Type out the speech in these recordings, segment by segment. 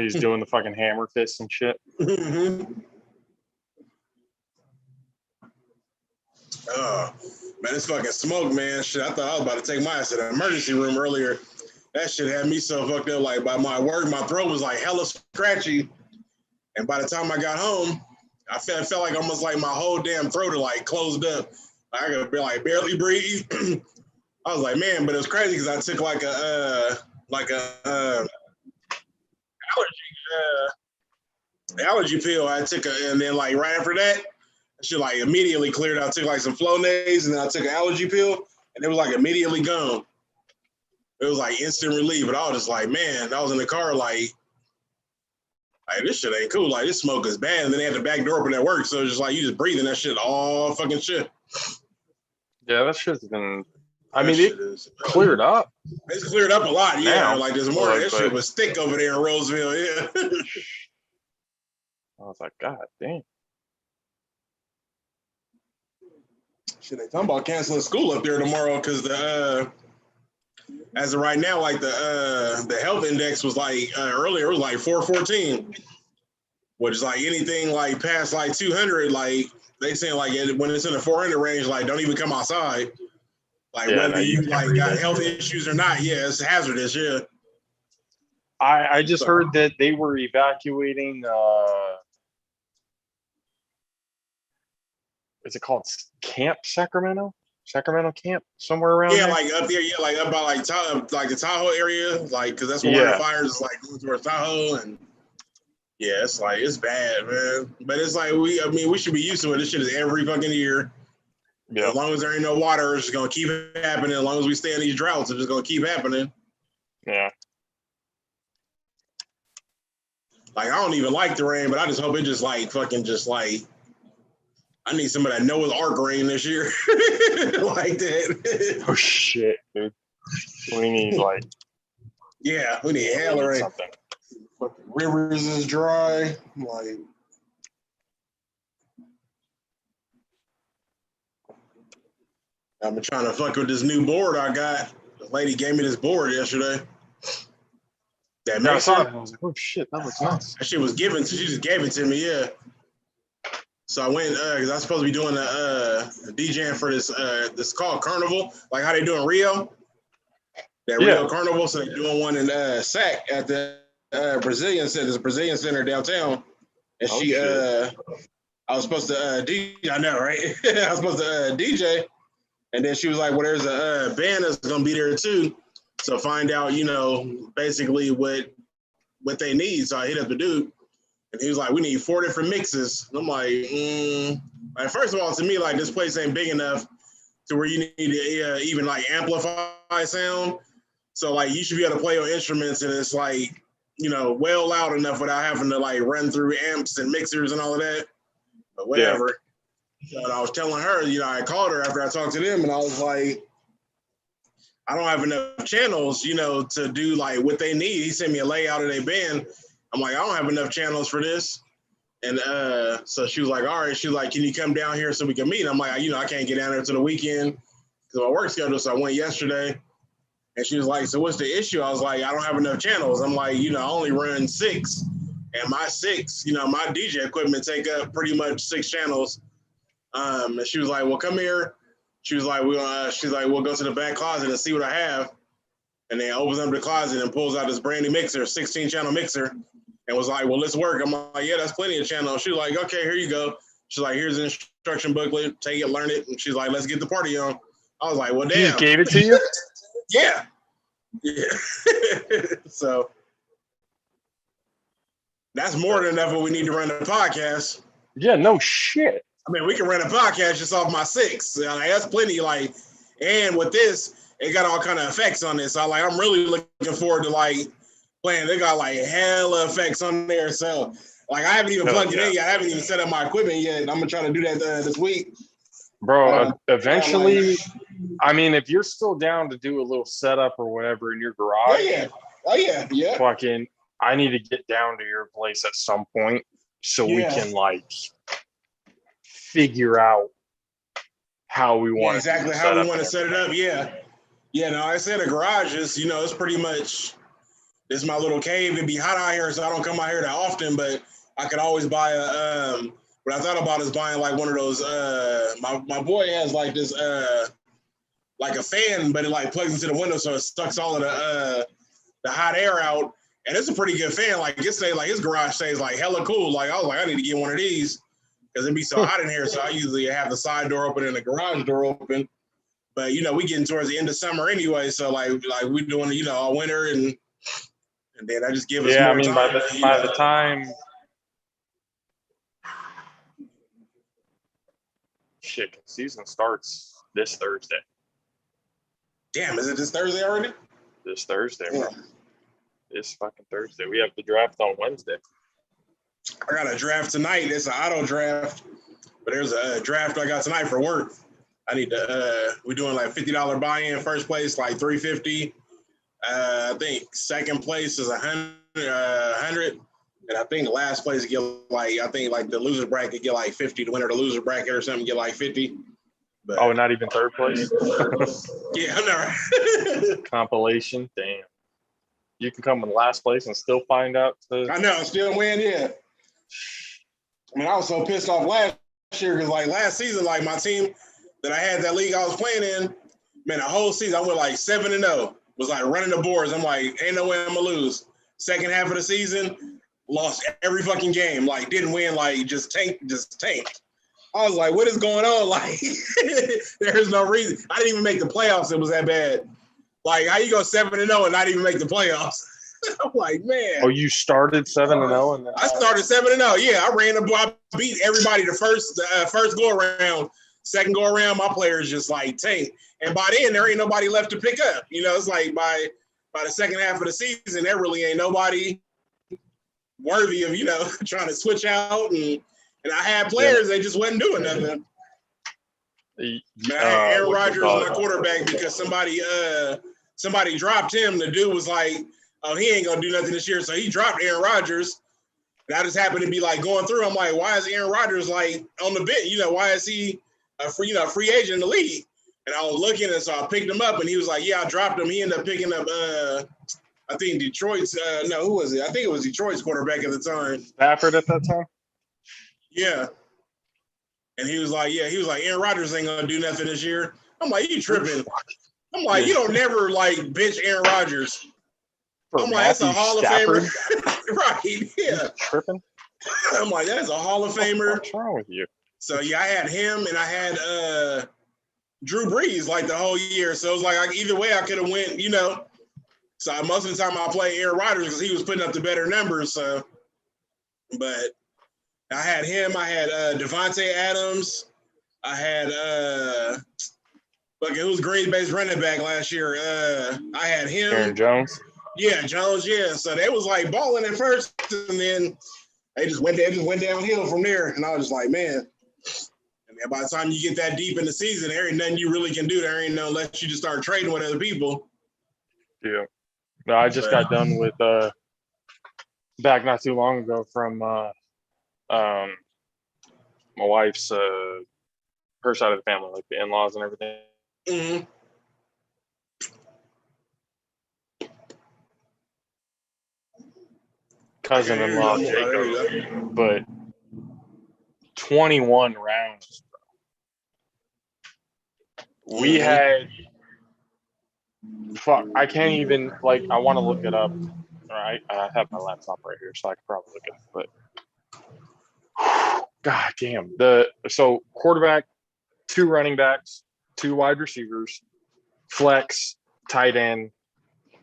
He's doing the fucking hammer fist and shit. Man, it's fucking smoke, man. Shit, I thought I was about to take my ass to the emergency room earlier. That shit had me so fucked up. Like, by my work, my throat was like hella scratchy. And by the time I got home, I felt like almost like my whole damn throat had like closed up. I could be like barely breathe. I was like, man, but it was crazy because I took like a allergy pill. I took and then like right after that, she like immediately cleared. I took like some Flonase and then I took an allergy pill and it was like immediately gone. It was like instant relief. But I was just like, man, I was in the car like this shit ain't cool. Like this smoke is bad. And then they had the back door open at work. So it's just like you just breathing that shit all fucking shit. Yeah, that shit's been it cleared up. It's cleared up a lot, yeah. Now, like this morning, that shit was thick over there in Roseville, yeah. I was like, God damn. Shit, they talking about canceling school up there tomorrow because as of right now, like the health index was like earlier, it was like 414, which is like anything like past like 200, like they saying like when it's in the 400 range, like don't even come outside. Like whether you like got health issues or not, yeah, it's hazardous, yeah. I just heard that they were evacuating is it called Camp Sacramento? Sacramento Camp? Somewhere around there? Like up there, like up by like the Tahoe area, like because that's where one of the fires is like going towards Tahoe, and yeah, it's like it's bad, man. But it's like we should be used to it. This shit is every fucking year. Yeah. As long as there ain't no water, it's just gonna keep happening. As long as we stay in these droughts, it's just gonna keep happening. Yeah. Like I don't even like the rain, but I just hope it just like fucking just like I need somebody that knows arc rain this year. Like that. Oh shit, dude. We need like we need hail rain. Something. Fucking rivers is dry. Like I've been trying to fuck with this new board I got. The lady gave me this board yesterday. That I saw it. I was like, oh shit, that looks nice. That shit was given. She just gave it to me, yeah. So I went because I was supposed to be doing the DJing for this called Carnival, like how they do in Rio. That Rio Carnival. So they're doing one in SAC at the Brazilian Center. There's a Brazilian Center downtown. And I was supposed to DJ. I know, right? I was supposed to DJ. And then she was like, well, there's a band that's going to be there too. So find out, basically what they need. So I hit up the dude. And he was like, we need 4 different mixes. And I'm like, first of all, to me, like, this place ain't big enough to where you need to even, like, amplify sound. So, like, you should be able to play your instruments and it's, like, well loud enough without having to, like, run through amps and mixers and all of that. But whatever. Yeah. So I was telling her, I called her after I talked to them and I was like, I don't have enough channels, to do, like, what they need. He sent me a layout of their band. I'm like, I don't have enough channels for this. And so she was like, all right. She was like, can you come down here so we can meet? I'm like, I can't get down there till the weekend because of my work schedule. So I went yesterday. And she was like, so what's the issue? I was like, I don't have enough channels. I'm like, I only run 6. And my 6, my DJ equipment take up pretty much 6 channels. And she was like, well, come here. She was like, we'll go to the back closet and see what I have. And then opens up the closet and pulls out this brand new mixer, 16-channel mixer. And was like, well, let's work. I'm like, yeah, that's plenty of channels. She was like, okay, here you go. She's like, here's an instruction booklet. Take it, learn it. And she's like, let's get the party on. I was like, well, damn. She just gave it to you? Yeah. So that's more than enough what we need to run a podcast. Yeah, no shit. I mean, we can run a podcast just off my 6. Like, that's plenty. Like, and with this, it got all kind of effects on this. So I'm really looking forward to like playing. They got like hella effects on there. So like I haven't even plugged it in yet. I haven't even set up my equipment yet. I'm gonna try to do that this week. Bro, eventually, I mean, if you're still down to do a little setup or whatever in your garage, yeah. Fucking, I need to get down to your place at some point so we can like figure out how we want exactly how we want to set it up. Yeah. No, I said a garage is, it's pretty much this is my little cave. It'd be hot out here, so I don't come out here that often, but I could always buy a what I thought about is buying like one of those my boy has like this like a fan, but it like plugs into the window so it sucks all of the hot air out. And it's a pretty good fan. Like it say like his garage stays like hella cool. Like I was like, I need to get one of these because it'd be so hot in here. So I usually have the side door open and the garage door open. But you know, we getting towards the end of summer anyway, so like we doing all winter and then I just give us more time. By the time shit season starts this Thursday. Damn, is it this Thursday already? This Thursday, yeah. Bro. This fucking Thursday. We have the draft on Wednesday. I got a draft tonight. It's an auto draft, but there's a draft I got tonight for work. I need to. We're doing like $50 buy-in. First place like $350. I think second place is $100, and I think the last place get like the loser bracket get like 50. The winner of the loser bracket or something get like 50. But, oh, not even third place. Yeah, I know. Compilation, damn. You can come in last place and still find out. I know, still win. Yeah. I mean, I was so pissed off last year because like last season, like my team that I had that league I was playing in, man, the whole season I went like 7-0. Was like running the boards. I'm like, ain't no way I'm gonna lose. Second half of the season, lost every fucking game. Like, didn't win. Like, just tanked. I was like, what is going on? Like, there's no reason. I didn't even make the playoffs. It was that bad. Like, how you go 7-0 and not even make the playoffs? I'm like, man. Oh, you started 7-0 and then I started 7-0. Yeah, I ran I beat everybody the first go around. Second go around, my players just like tanked. And by then, there ain't nobody left to pick up. You know, it's like by the second half of the season, there really ain't nobody worthy of, trying to switch out. And I had players, they just wasn't doing nothing. I had Aaron Rodgers, my quarterback, because somebody dropped him. The dude was like, oh, he ain't going to do nothing this year. So he dropped Aaron Rodgers. And I just happened to be like going through. I'm like, why is Aaron Rodgers like on the bench? Why is he a free agent in the league? And I was looking, and so I picked him up, and he was like, yeah, I dropped him. He ended up picking up, I think Detroit's, no, who was it? I think it was Detroit's quarterback at the time. Stafford at that time? Yeah. And he was like, Aaron Rodgers ain't going to do nothing this year. I'm like, you tripping. I'm like, you don't never, like, bench Aaron Rodgers. I'm like, that's a Hall of Famer. Right, yeah. Tripping? I'm like, that's a Hall of Famer. What's wrong with you? So, yeah, I had him, and I had Drew Brees like the whole year. So it was like either way I could have went, So most of the time I play Aaron Rodgers because he was putting up the better numbers. So, but I had him. I had Devontae Adams. I had who's Green Bay's running back last year? I had him. Aaron Jones. Yeah, Jones. Yeah. So they was like balling at first, and then they just went downhill from there. And I was just like, man. And by the time you get that deep in the season, there ain't nothing you really can do. There ain't no unless you just start trading with other people. Yeah. No, I just got done with back not too long ago from my wife's her side of the family, like the in-laws and everything. Mm-hmm. Cousin-in-law Jacob, but 21 rounds. We had I can't even I want to look it up. All right, I have my laptop right here, so I can probably look it up. But god damn, so quarterback, 2 running backs, 2 wide receivers, flex, tight end,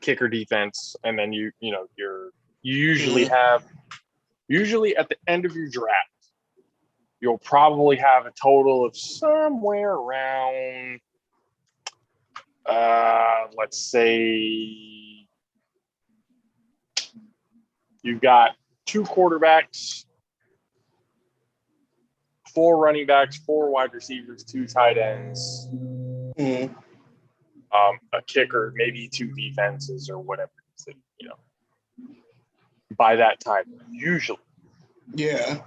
kicker, defense, and then you usually at the end of your draft, you'll probably have a total of somewhere around, let's say you've got 2 quarterbacks, 4 running backs, 4 wide receivers, 2 tight ends, a kicker, maybe 2 defenses or whatever. By that time, usually. Yeah.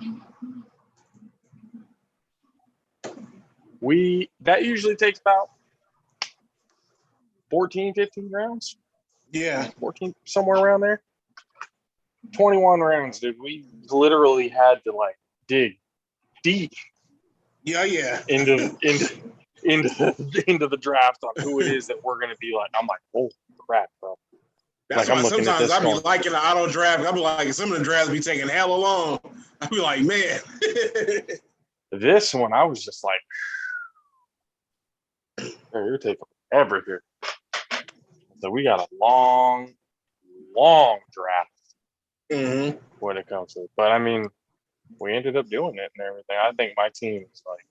That usually takes about 14, 15 rounds. Yeah. 14, somewhere around there. 21 rounds, dude. We literally had to like dig deep Yeah. into the draft on who it is that we're gonna be like. I'm like, oh crap, bro. That's Like, why I'm looking at sometimes this I be going, liking the auto draft. I be like, some of the drafts be taking hella long. I be like, man. this one, I was just like, hey, you're taking forever here. So we got a long draft when it comes to it. But I mean, we ended up doing it and everything. I think my team is like,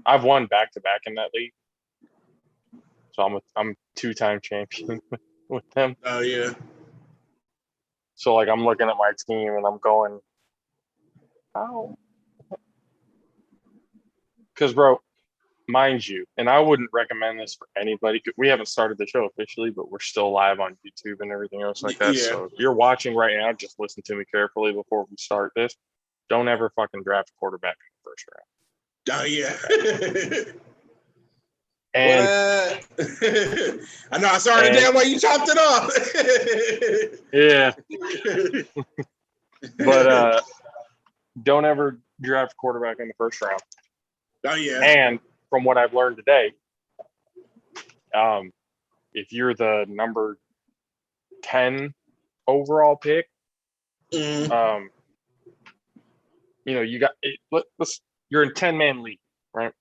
I've won back to back in that league. So I'm 2-time champion with them. Oh yeah. So like I'm looking at my team and I'm going, how? Because bro, mind you, and I wouldn't recommend this for anybody. We haven't started the show officially, but we're still live on YouTube and everything else like that. Yeah. So if you're watching right now, just listen to me carefully before we start this. Don't ever fucking draft a quarterback in the first round. Oh yeah. And I know I saw the damn way you chopped it off. yeah. But don't ever draft a quarterback in the first round. Oh yeah. And from what I've learned today, if you're the number 10 overall pick, you know, you got you're in 10-man league, right?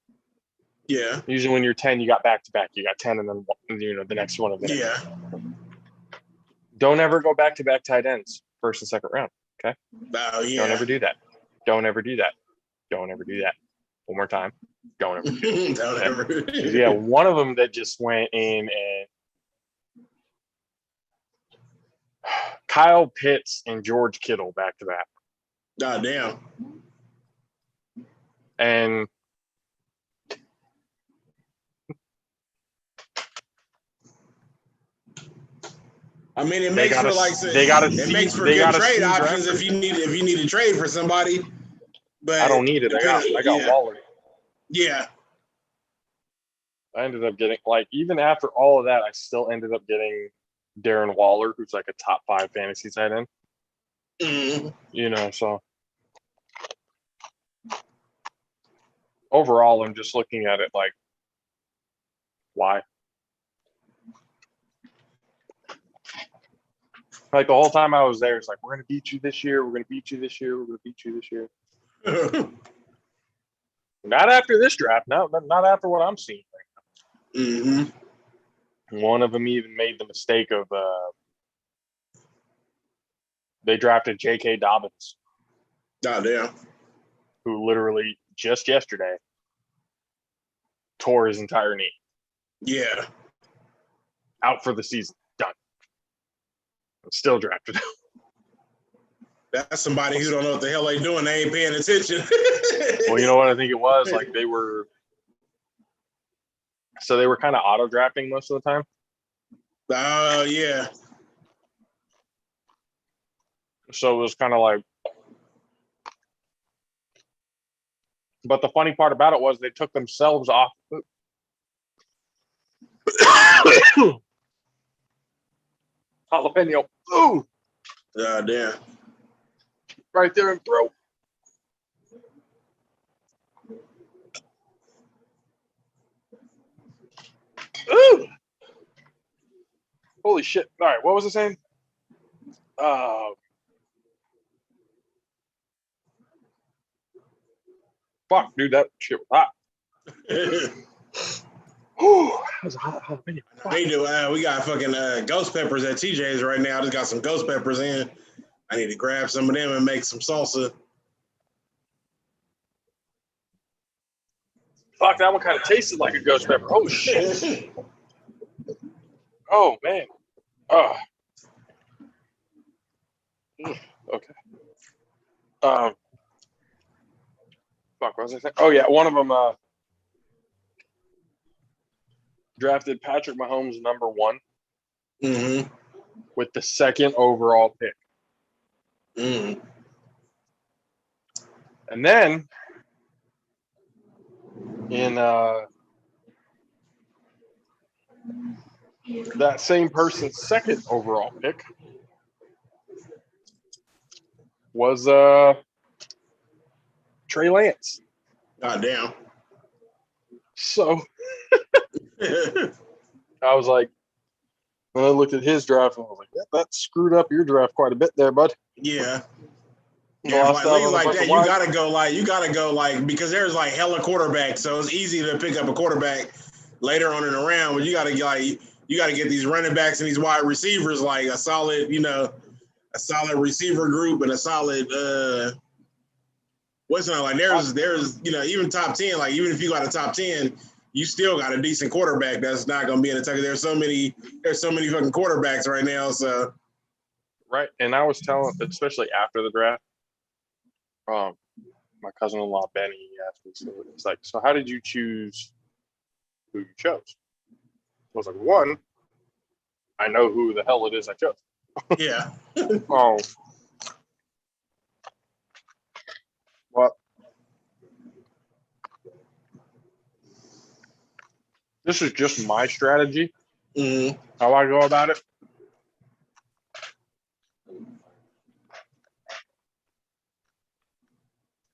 Yeah. Usually when you're 10, you got back to back. You got 10 and then the next one of them. Yeah. Don't ever go back to back tight ends first and second round. Okay. Oh yeah. Don't ever do that. Don't ever do that. Don't ever do that. One more time. Don't ever do that. Don't ever. Yeah, one of them that just went in and Kyle Pitts and George Kittle back to back. God damn. And I mean, it makes for like it makes for good trade options if you need to trade for somebody. But I don't need it. I got Waller. Yeah. I ended up getting even after all of that, I still ended up getting Darren Waller, who's like a top 5 fantasy tight end. You know, so overall, I'm just looking at it like, why? Like the whole time I was there, it's like, we're going to beat you this year. We're going to beat you this year. We're going to beat you this year. Not after this draft. No, not after what I'm seeing right now. One of them even made the mistake of they drafted J.K. Dobbins. God damn. Who literally just yesterday tore his entire knee. Yeah. Out for the season. Done. Still drafted. That's somebody who don't know what the hell they doing. They ain't paying attention. Well, you know what I think it was? Like they were kind of auto drafting most of the time. Oh, yeah. So it was kind of like, but the funny part about it was they took themselves off. Jalapeno. Ooh. God damn. Right there in throat. Ooh. Holy shit. All right, what was I saying? Fuck, dude, that shit was hot. Ooh, that was a hot jalapeno. They do. We got fucking ghost peppers at TJ's right now. I just got some ghost peppers in. I need to grab some of them and make some salsa. Fuck, that one kind of tasted like a ghost pepper. Oh, shit. Oh, man. Oh. Okay. Fuck, what was I saying? Oh, yeah, one of them drafted Patrick Mahomes number 1 with the 2nd overall pick. And then in that same person's 2nd overall pick, was Trey Lance. God damn. So I was like, when I looked at his draft, I was like, that screwed up your draft quite a bit there, bud. Yeah. Yeah, like leagues like that, you gotta go like because there's like hella quarterbacks, so it's easy to pick up a quarterback later on in the round. But you gotta get these running backs and these wide receivers like a solid, a solid receiver group and a solid what's not like there's even top 10, like even if you got a top 10, you still got a decent quarterback that's not gonna be in the top. There's so many fucking quarterbacks right now, so right. And I was telling, especially after the draft, my cousin-in-law Benny asked me, so it's like, so how did you choose who you chose? I was like, one, I know who the hell it is I chose. yeah. Well, this is just my strategy. Mm-hmm. How I go about it.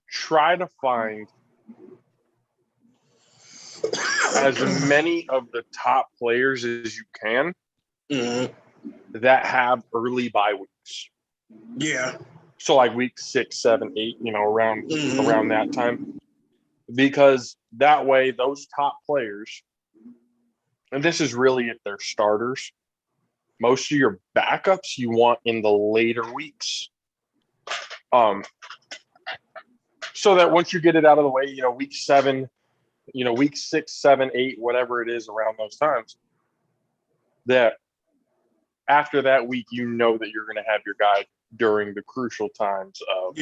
Try to find as many of the top players as you can that have early bye weeks. Yeah. So like week 6, 7, 8, around that time. Because that way those top players, and this is really if they're starters, most of your backups you want in the later weeks. So that once you get it out of the way, week 7, week 6, 7, 8, whatever it is around those times, that after that week, that you're going to have your guy during the crucial times of,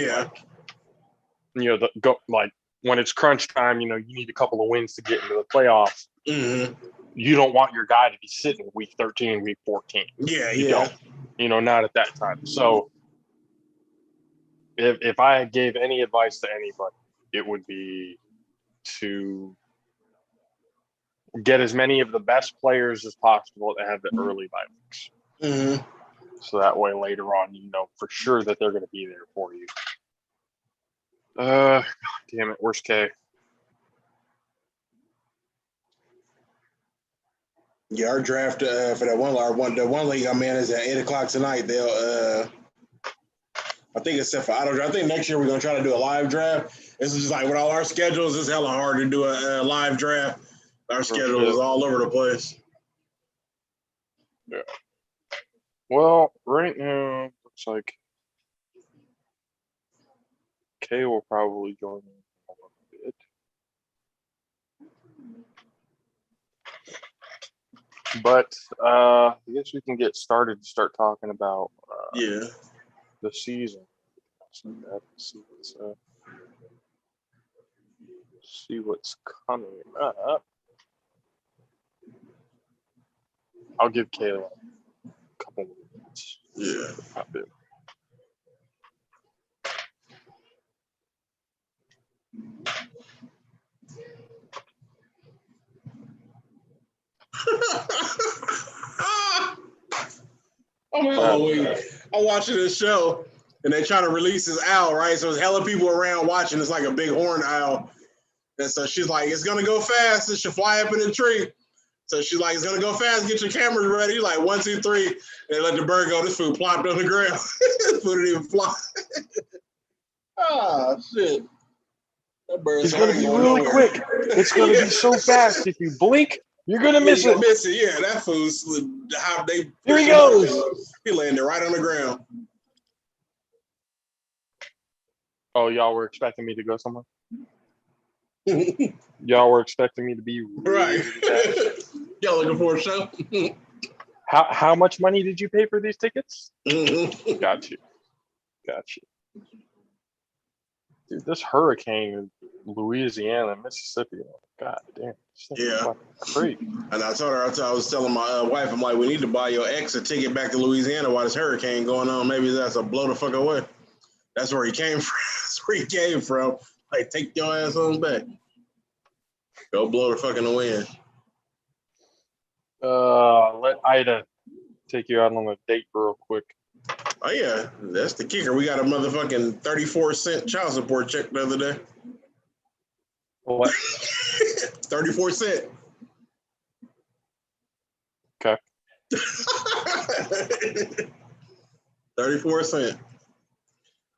when it's crunch time, you need a couple of wins to get into the playoffs. Mm-hmm. You don't want your guy to be sitting week 13, week 14. You don't, not at that time. So if I gave any advice to anybody, it would be to get as many of the best players as possible that have the early bye weeks. Mm-hmm. So that way later on, for sure that they're going to be there for you. God damn it. Where's K? Yeah, our draft for that the one league I'm in is at 8:00 tonight. They'll I think except for auto draft. I think next year we're gonna try to do a live draft. This is just like with all our schedules, it's hella hard to do a live draft. Our schedule is all over the place. Yeah. Well, right now looks like Kay will probably join in a little bit. But I guess we can get started to start talking about the season. See what's coming up. I'll give Kayla a couple minutes. Yeah. Pop in. I'm watching this show and they trying to release this owl, right? So there's hella people around watching. It's like a big horned owl. And so she's like, it's gonna go fast. It should fly up in the tree. So she's like, it's gonna go fast. Get your cameras ready. Like 1, 2, 3. And they let the bird go. This food plopped on the ground. This food didn't even fly. Shit. That bird's He's gonna be really quick. It's gonna be so fast. If you blink, you're gonna miss it. Yeah, that food slid. How they? Here he goes. He landed right on the ground. Oh, y'all were expecting me to go somewhere? Y'all were expecting me to be right. Y'all looking for a show? How much money did you pay for these tickets? Got you. Dude, this hurricane in Louisiana and Mississippi, God damn. Yeah. Great. And I told her, I was telling my wife, I'm like, we need to buy your ex a ticket back to Louisiana while this hurricane going on. Maybe that's a blow the fuck away. That's where he came from. That's where he came from. Like, take your ass on back. Go blow the fucking wind. Let Ida take you out on a date real quick. Oh yeah, that's the kicker. We got a motherfucking 34-cent child support check the other day. What? 34 cents. Okay. 34 cents.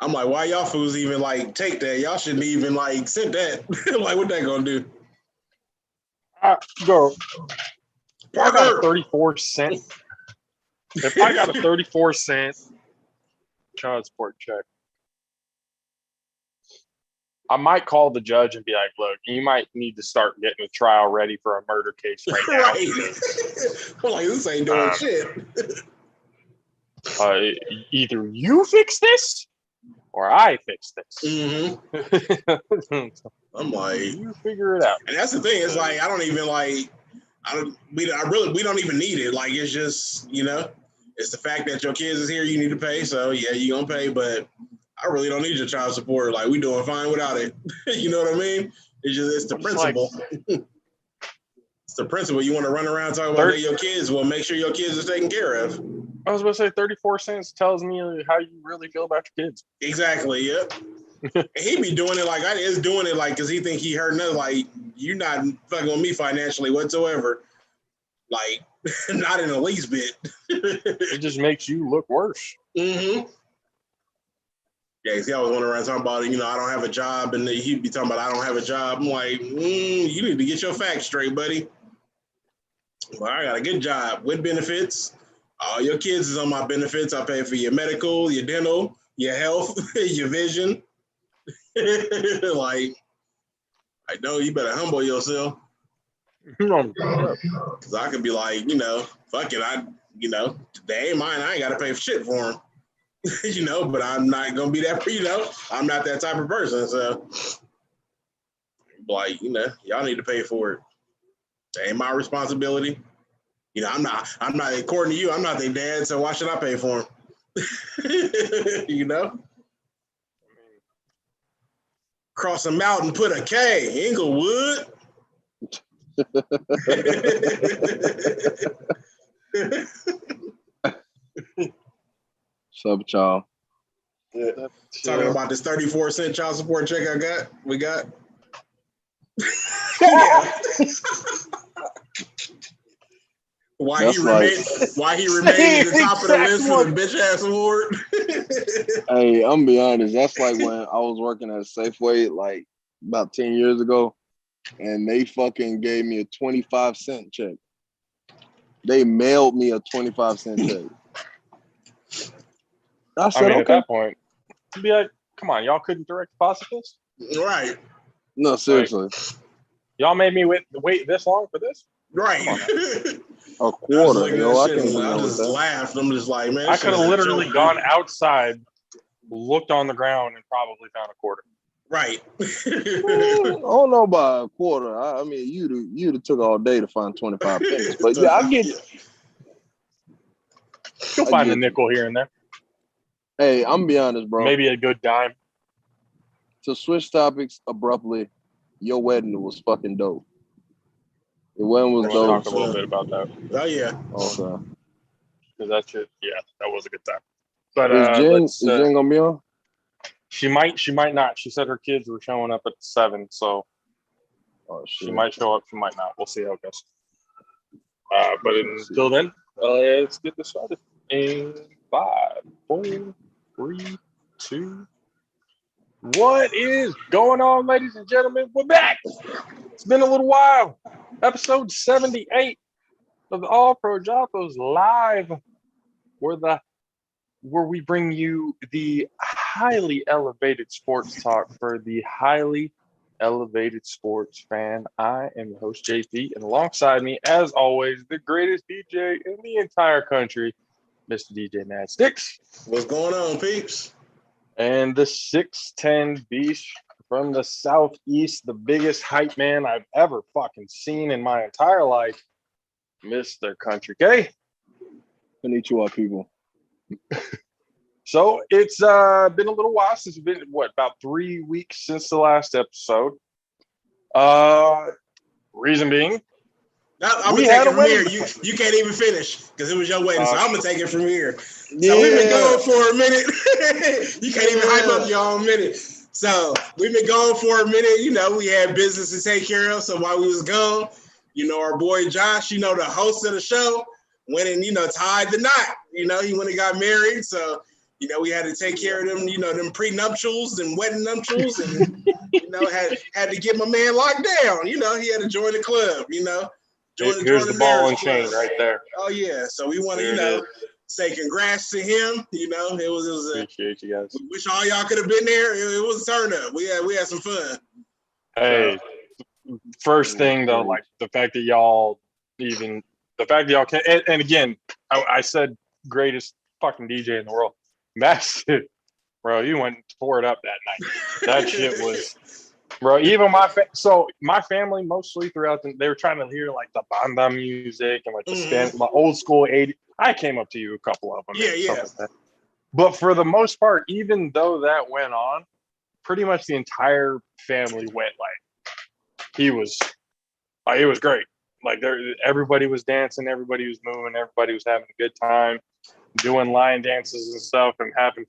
I'm like, why y'all fools even like take that? Y'all shouldn't even like send that. Like, what that gonna do? Go. If I got a Parker. 34-cent, if I got a 34-cent child support check, I might call the judge and be like, look, you might need to start getting a trial ready for a murder case right now. Right. I'm like, this ain't doing shit. Either you fix this or I fix this. Mm-hmm. I'm like, you figure it out. And that's the thing. It's like I don't even like. We don't even need it. Like, it's just, it's the fact that your kids is here. You need to pay. So yeah, you gonna pay. But I really don't need your child support. Like, we doing fine without it. You know what I mean? It's the principle. It's the principle. You want to run around talking about your kids? Well, make sure your kids are taken care of. I was about to say 34 cents tells me how you really feel about your kids. Exactly. Yep. He be doing it like I is doing it like because he think he heard nothing. Like, you're not fucking with me financially whatsoever. Like, not in the least bit. It just makes you look worse. Mm-hmm. Yeah, he always went around talking about, I don't have a job, and he'd be talking about I don't have a job. I'm like, you need to get your facts straight, buddy. Well, I got a good job with benefits. All your kids is on my benefits. I pay for your medical, your dental, your health, your vision. Like, I know you better humble yourself. Because I could be like, fuck it. They ain't mine. I ain't got to pay for shit for them. But I'm not going to be that, I'm not that type of person. So, like, y'all need to pay for it. That ain't my responsibility. I'm not, according to you, I'm not their dad. So why should I pay for them? Cross a mountain, put a K, Inglewood. What's up, y'all? Yeah. Talking about this 34-cent child support check we got. Yeah. Why he remained at the top of the list for the bitch ass award. Hey, I'm gonna be honest. That's like when I was working at Safeway like about 10 years ago, and they fucking gave me a 25-cent check. They mailed me a 25-cent check. I said, at that point, you'd be like, come on, y'all couldn't direct deposit this? Right. No, seriously. Y'all made me wait this long for this? Right. A quarter. I just laughed. I'm just like, man. I could have literally gone outside, looked on the ground, and probably found a quarter. Right. I don't know about a quarter. I mean, you'd have took all day to find 25 pennies. But yeah, I get it. You'll find a nickel here and there. Hey, I'm gonna be honest, bro. Maybe a good dime. To switch topics abruptly, your wedding was fucking dope. Your wedding was dope. Talk a little bit about that. Oh yeah. Okay. Because that shit, that was a good time. But is Jen gonna be on? She might not. She said her kids were showing up at 7, so she might show up. She might not. We'll see how it goes. But until then, let's get this started. In 5, 4, 3, 2. What is going on, ladies and gentlemen? We're back. It's been a little while. Episode 78 of the All Pro JAFFO's live, where we bring you the highly elevated sports talk for the highly elevated sports fan. I am your host, JP, and alongside me, as always, the greatest DJ in the entire country, Mr. DJ Mad Sticks. What's going on, peeps? And the 6'10" beast from the Southeast, the biggest hype man I've ever fucking seen in my entire life, Mr. Country K. Konnichiwa, people. So it's been a little while since we've been, about 3 weeks since the last episode. Reason being, I'm We gonna take had it a from here. wedding. You can't even finish because it was your wedding, so I'm gonna take it from here. Yeah. So we've been going for a minute. You can't even hype up Yeah. your own minute. So we've been going for a minute. You know, we had business to take care of. So while we was gone, you know, our boy Josh, you know, the host of the show, went and, you know, tied the knot. You know, he went and got married. So, you know, we had to take care of them, you know, them prenuptials and wedding nuptials, and, you know, had to get my man locked down. You know, he had to join the club, you know. Here's the ball and chain right there. Oh yeah. So we want to, There you it know, is. say congrats to him. You know, it was a, Appreciate you guys. we wish all y'all could have been there. It was a turn up. We had some fun. Hey, first thing though, like the fact that y'all can, and again, I said greatest fucking DJ in the world. That shit, bro, you went and tore it up that night. That shit was, bro. Even my family mostly throughout they were trying to hear like the banda music and like the my old school 80s. I came up to you a couple of them. Yeah. Like that. But for the most part, even though that went on, pretty much the entire family went like it was great. Like everybody was dancing, everybody was moving, everybody was having a good time, doing line dances and stuff, and having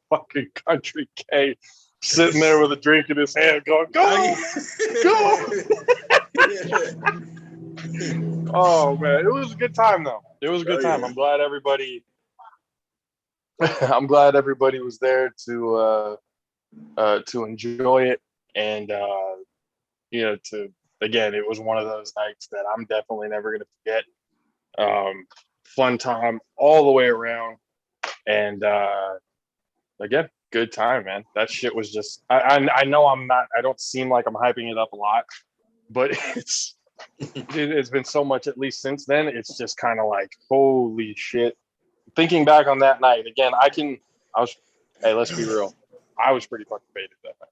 fucking Country K sitting there with a drink in his hand, going, "Go, go!" Oh man, it was a good time though. It was a good time. Yeah. I'm glad everybody. I'm glad everybody was there to enjoy it, and you know, again, it was one of those nights that I'm definitely never gonna forget. Fun time all the way around, and again, good time, man. That shit was just. I know I don't seem like I'm hyping it up a lot, but it's been so much, at least since then. It's just kind of like, holy shit. Thinking back on that night again, hey, let's be real. I was pretty fucking faded that night.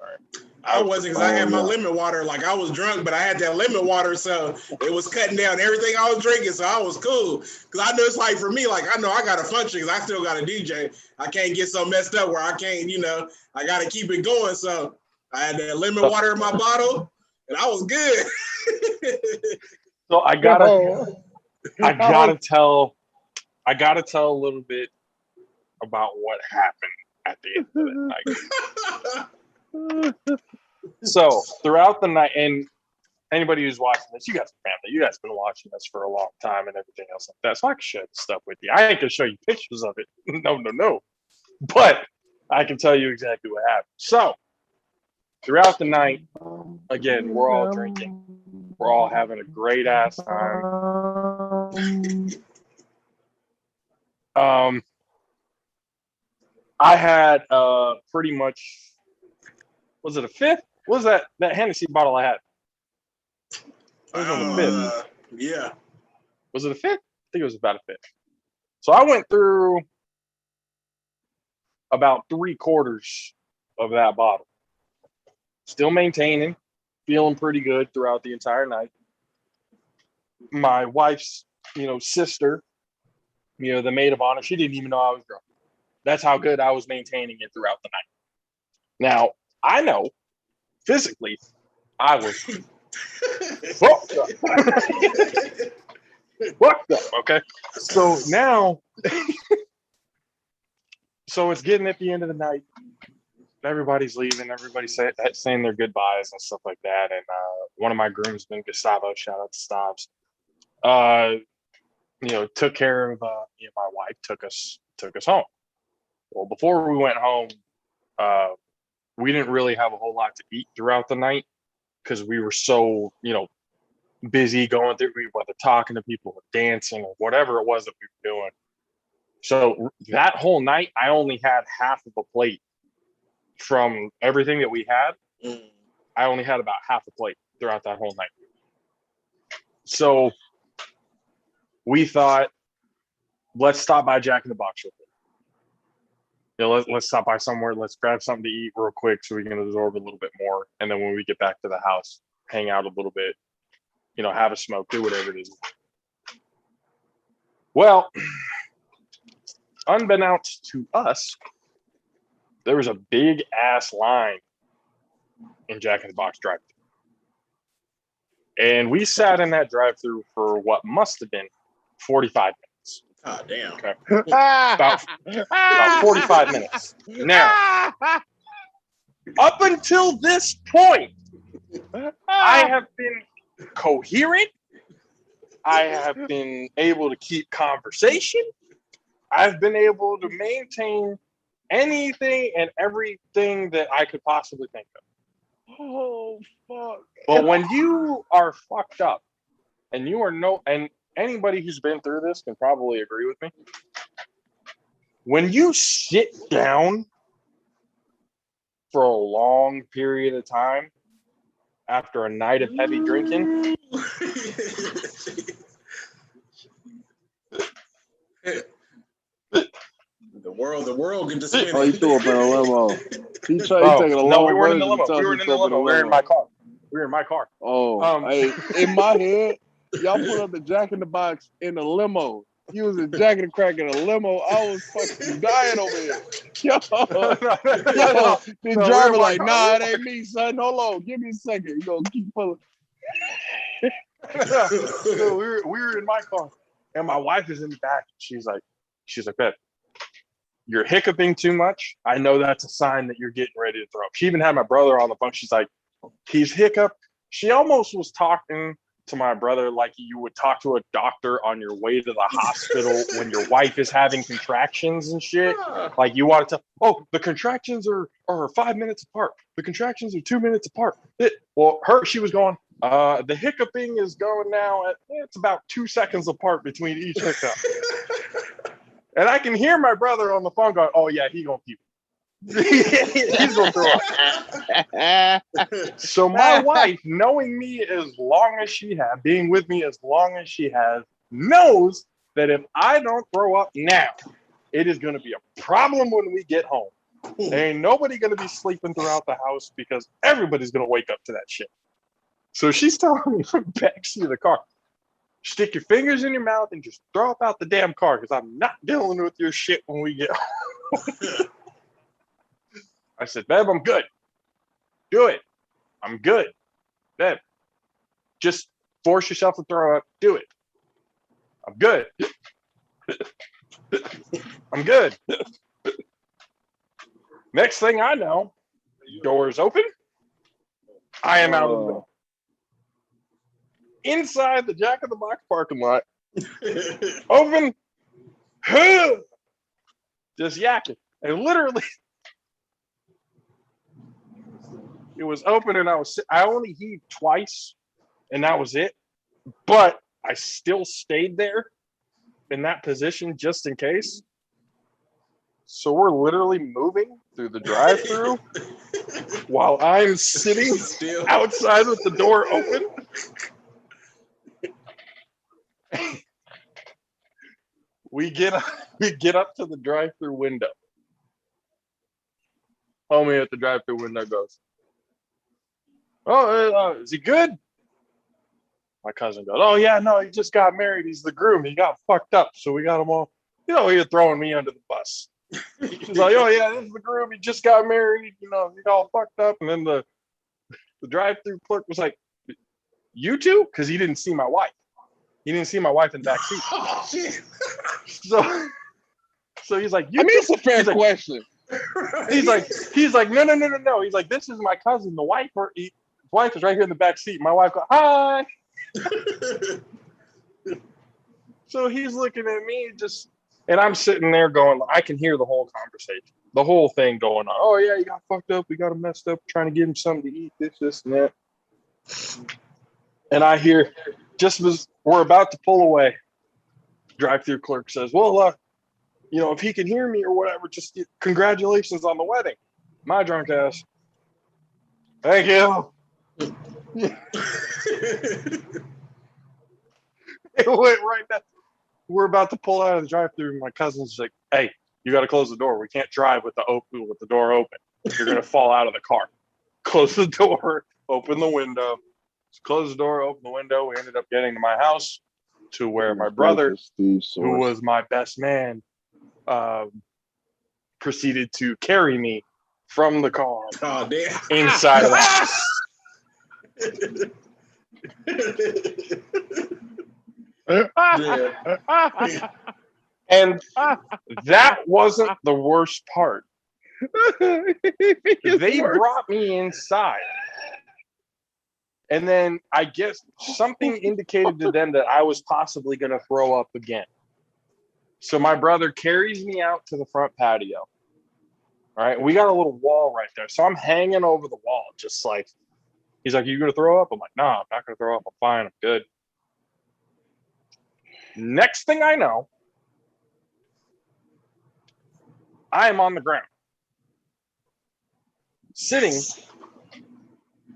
All right. I wasn't, because I had my lemon water. Like, I was drunk, but I had that lemon water, so it was cutting down everything I was drinking. So I was cool, because I know it's like, for me, like, I know I got to function because I still got a DJ. I can't get so messed up where I can't, you know, I got to keep it going. So I had that lemon water in my bottle, and I was good. So I gotta tell a little bit about what happened at the end of that night. So throughout the night, and anybody who's watching this, you guys are family. You guys have been watching this for a long time and everything else like that. So I can share the stuff with you. I ain't gonna show you pictures of it. No. But I can tell you exactly what happened. So throughout the night, again, we're all drinking. We're all having a great ass time. I had pretty much, was it a fifth? What was that Hennessy bottle I had? It was on the fifth. Yeah. Was it a fifth? I think it was about a fifth. So I went through about 3/4 of that bottle. Still maintaining, feeling pretty good throughout the entire night. My wife's, sister, the maid of honor, she didn't even know I was drunk. That's how good I was maintaining it throughout the night. Now, I know physically I was fucked up. Fucked up, okay? So now, so it's getting at the end of the night. Everybody's leaving. Everybody's saying their goodbyes and stuff like that. And one of my groomsmen, Gustavo, shout out to Stobbs, took care of my wife, took us home. Well, before we went home, we didn't really have a whole lot to eat throughout the night because we were so, busy going through, whether talking to people or dancing or whatever it was that we were doing. So that whole night, I only had half of a plate from everything that we had. I only had about half a plate throughout that whole night. So we thought, let's stop by Jack in the Box real quick. Let's stop by somewhere. Let's grab something to eat real quick so we can absorb a little bit more. And then when we get back to the house, hang out a little bit, have a smoke, do whatever it is. Well, unbeknownst to us, there was a big ass line in Jack in the Box drive-thru. And we sat in that drive-through for what must have been 45 minutes. Oh, damn. Okay. About 45 minutes. Now, up until this point, I have been coherent. I have been able to keep conversation. I've been able to maintain anything and everything that I could possibly think of. Oh fuck! But when you are fucked up and you are and anybody who's been through this can probably agree with me. When you sit down for a long period of time after a night of heavy drinking, the world can just spin. Oh, he threw up in a limo. He taking a long no, we weren't in the version limo. to We weren't in the limo. We were in my car. We were in my car. Oh, hey, in my head, y'all put up the Jack in the Box in the limo. You was a Jack and the Crack in a limo. I was fucking dying over here. Yo, the driver like, nah, it ain't me, son. Hold on, give me a second. You gonna keep pulling. So we were in my car, and my wife is in the back. She's like, babe, you're hiccuping too much. I know that's a sign that you're getting ready to throw up. She even had my brother on the phone. She's like, he's hiccup. She almost was talking to my brother like you would talk to a doctor on your way to the hospital when your wife is having contractions and shit. Like you want to tell, oh, the contractions are 5 minutes apart. The contractions are 2 minutes apart. She was going, the hiccuping is going now it's about 2 seconds apart between each hiccup. And I can hear my brother on the phone going, oh yeah, he gonna puke. He's gonna throw up. So my wife, knowing me as long as she has, being with me as long as she has, knows that if I don't throw up now, it is gonna be a problem when we get home. There ain't nobody gonna be sleeping throughout the house because everybody's gonna wake up to that shit. So she's telling me from the backseat of the car, stick your fingers in your mouth and just throw up out the damn car because I'm not dealing with your shit when we get home. I said, babe, I'm good. Do it. I'm good. Babe, just force yourself to throw up. Do it. I'm good. I'm good. Next thing I know, doors open. I am out of the door. Inside the Jack in the Box parking lot. Open. Just yakking. And literally, it was open and I only heaved twice and that was it. But I still stayed there in that position just in case. So we're literally moving through the drive-through while I'm sitting outside with the door open. We get up to the drive-through window. Homie at the drive-through window goes, oh, is he good? My cousin goes, oh yeah, no, he just got married. He's the groom. He got fucked up, so we got him all. You're throwing me under the bus. She's like, oh yeah, this is the groom. He just got married. He got all fucked up. And then the drive-through clerk was like, you two? Because he didn't see my wife. He didn't see my wife in the back seat. Oh, shit. So he's like, it's a fair question. He's like, no. He's like, this is my cousin. The wife is right here in the back seat. My wife goes, hi. So he's looking at me and I'm sitting there going, I can hear the whole conversation, the whole thing going on. Oh yeah, he got fucked up. We got him messed up, trying to get him something to eat, this, and that. And I hear, just as we're about to pull away, drive-through clerk says, well, if he can hear me or whatever, just congratulations on the wedding. My drunk ass, thank you. It went right down. We're about to pull out of the drive-through, and my cousin's like, hey, you got to close the door. We can't drive with the door open. You're going to fall out of the car. Close the door, open the window. Close the door, open the window. We ended up getting to my house, to where my brother, who was my best man, proceeded to carry me from the car inside of the house. And that wasn't the worst part. They brought me inside. And then I guess something indicated to them that I was possibly going to throw up again. So my brother carries me out to the front patio. All right. We got a little wall right there. So I'm hanging over the wall, just like, he's like, "You going to throw up?" I'm like, "No, I'm not going to throw up. I'm fine. I'm good." Next thing I know, I am on the ground, sitting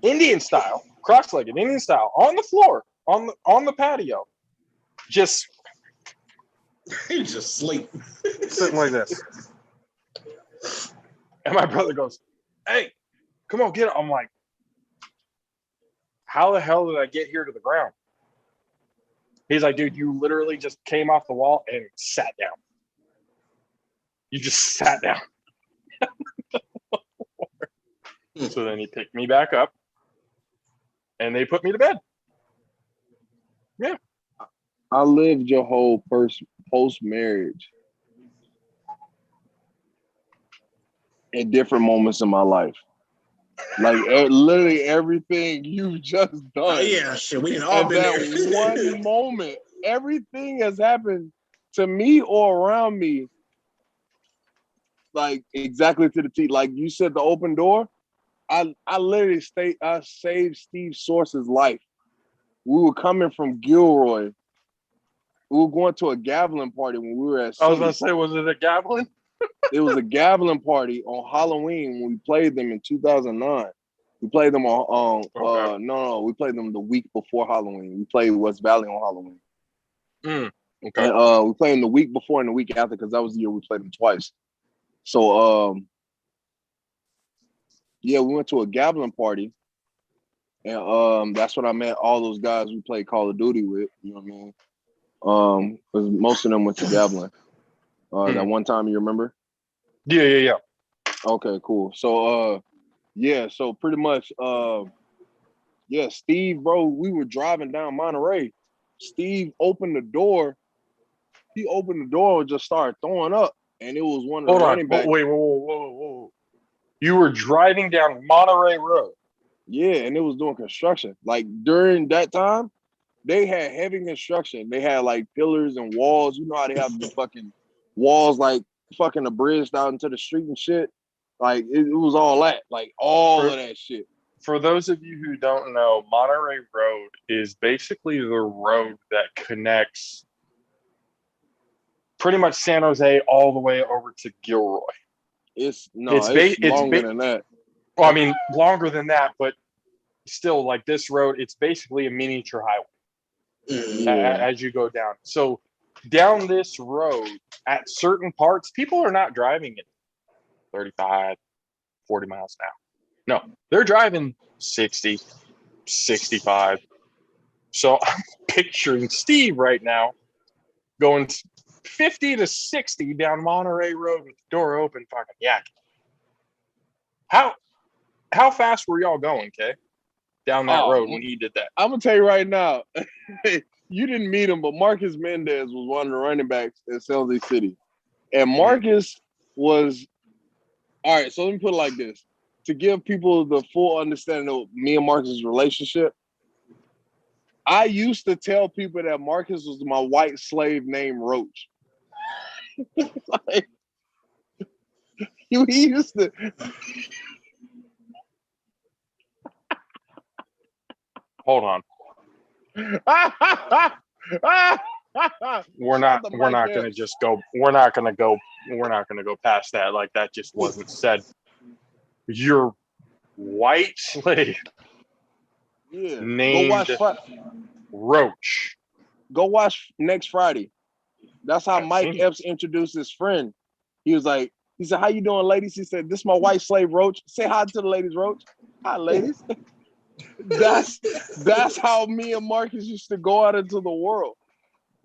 Indian style, cross-legged Indian style, on the floor, on the patio, just He's just sleep. sitting like this. And my brother goes, "Hey, come on, get it." I'm like, "How the hell did I get here to the ground?" He's like, "Dude, you literally just came off the wall and sat down. You just sat down." So then he picked me back up and they put me to bed. Yeah. I lived your whole post-marriage in different moments in my life. Like literally everything you've just done. Oh yeah, shit. We didn't all And been that there. one moment, everything has happened to me or around me, like exactly to the T. Like you said, the open door. I literally saved Steve Source's life. We were coming from Gilroy. We were going to a gaveling party when we were at I was City. going to say, was it a gaveling? It was a gaveling party on Halloween when we played them in 2009. We played them on Okay. no, we played them the week before Halloween. We played West Valley on Halloween. Okay. And we played them the week before and the week after because that was the year we played them twice. So yeah, we went to a gaveling party. And that's when I met all those guys we played Call of Duty with, you know what I mean? Because most of them went to gaveling. That one time, you remember? Yeah. Okay, cool. So yeah, so pretty much yeah, Steve, bro, we were driving down Monterey. Steve opened the door. He opened the door and just started throwing up. And it was one of the running backs. Wait, whoa. You were driving down Monterey Road. Yeah, and it was doing construction. Like during that time, they had heavy construction. They had like pillars and walls. You know how they have the fucking walls like fucking abridged out into the street and shit. Like it was all that, like all of that shit. For those of you who don't know, Monterey Road is basically the road that connects pretty much San Jose all the way over to Gilroy. It's longer than that. Well, I mean, longer than that, but still, like this road, it's basically a miniature highway as you go down. So down this road, at certain parts, people are not driving at 35, 40 miles an hour. No, they're driving 60, 65. So I'm picturing Steve right now going 50 to 60 down Monterey Road with the door open, fucking yakking. How fast were y'all going, Kay? Down that road when he did that? I'm gonna tell you right now, you didn't meet him, but Marcus Mendez was one of the running backs at San Jose City. And Marcus was all right, so let me put it like this. To give people the full understanding of me and Marcus' relationship, I used to tell people that Marcus was my white slave named Roach. Like, he used to. Hold on. We're not gonna go past that. Like that just wasn't said. Your white slave named Roach. Go watch next Friday. That's how Mike Epps introduced his friend. He said, "How you doing, ladies?" He said, "This is my white slave, Roach. Say hi to the ladies, Roach. Hi, ladies." That's how me and Marcus used to go out into the world.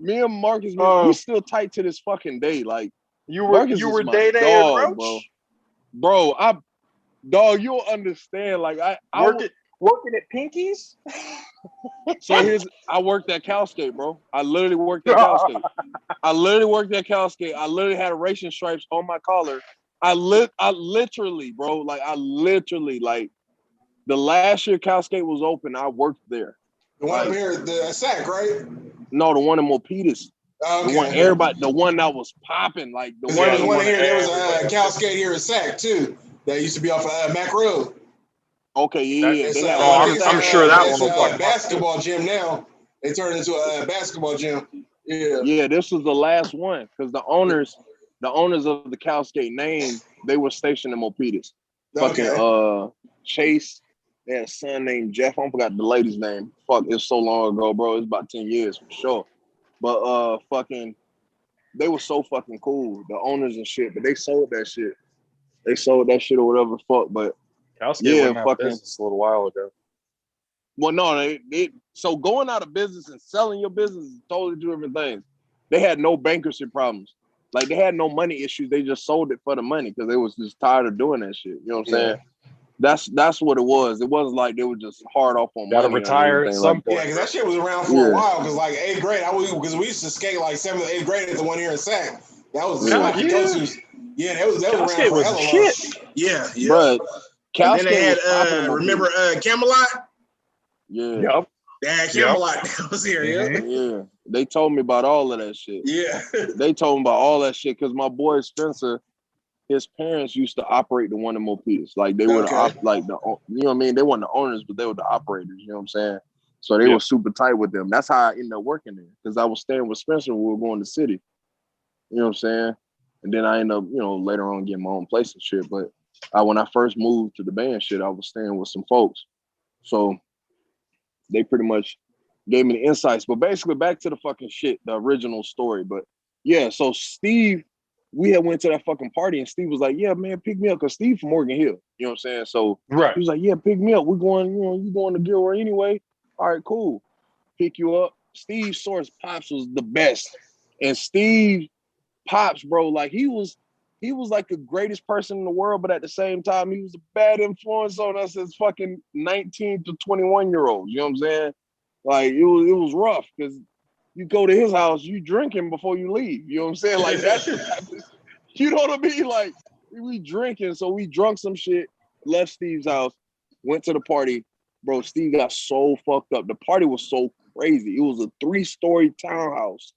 Me and Marcus, we still tight to this fucking day. Like you were Day and Roach, bro. Dog, you'll understand. Like I working at Pinky's. So I worked at Calskate, bro. I literally worked at Calskate. I literally had racing stripes on my collar. I literally, bro, like the last year Calskate was open, I worked there. The one up here, the SAC, right? No, the one in Milpitas. Okay. The one that was popping, like the There was one one here. There was everybody- a Calskate here at SAC too. That used to be off of Mac Road. Okay, yeah, It's they had I'm sure that one was a like basketball gym now. They turned into a basketball gym. Yeah. this was the last one because the owners of the Calskate name, they were stationed in Milpitas. Okay. Fucking Chase, they had a son named Jeff. I forgot the lady's name. Fuck, it's so long ago, bro. It's about 10 years for sure. But fucking, they were so fucking cool, the owners and shit. But they sold that shit. They sold that shit or whatever. Fuck, but Calskate went out of business a little while ago. well, no, so going out of business and selling your business is totally two different things. They had no bankruptcy problems. Like they had no money issues. They just sold it for the money because they was just tired of doing that shit. You know what I'm saying? That's what it was. It wasn't like they were just hard off on Gotta money. retire at some like point. Yeah, because that shit was around for a while. Because like 8th grade, because we used to skate like 7th or 8th grade at the one here in SAC. That was the spot to go to. Yeah, that was around Calskate for was hella long. shit. Yeah. But And then they Calskate had was popping in remember Camelot? Yeah. Yep. They had Camelot that was here. Yeah. They told me about all of that shit. Yeah. They told me about all that shit because my boy Spencer, his parents used to operate the one in Milpitas. Like they were like the, you know what I mean? They weren't the owners, but they were the operators. You know what I'm saying? So they were super tight with them. That's how I ended up working there because I was staying with Spencer when we were going to the city. You know what I'm saying? And then I ended up, later on getting my own place and shit. But when I first moved to the band shit, I was staying with some folks. So they pretty much gave me the insights. But basically back to the fucking shit, the original story. But yeah, so Steve, we had went to that fucking party and Steve was like, yeah, man, pick me up. Cause Steve from Morgan Hill. You know what I'm saying? So he was like, yeah, pick me up. We're going, you going to Gilroy anyway. All right, cool. Pick you up. Steve Source Pops was the best. And Steve Pops, bro, like he was like the greatest person in the world, but at the same time, he was a bad influence on us as fucking 19 to 21-year-olds. You know what I'm saying? Like it was rough because you go to his house, you drinking before you leave. You know what I'm saying? Like that's you know what I mean? Like we drinking, so we drunk some shit, left Steve's house, went to the party. Bro, Steve got so fucked up. The party was so crazy. It was a 3-story townhouse.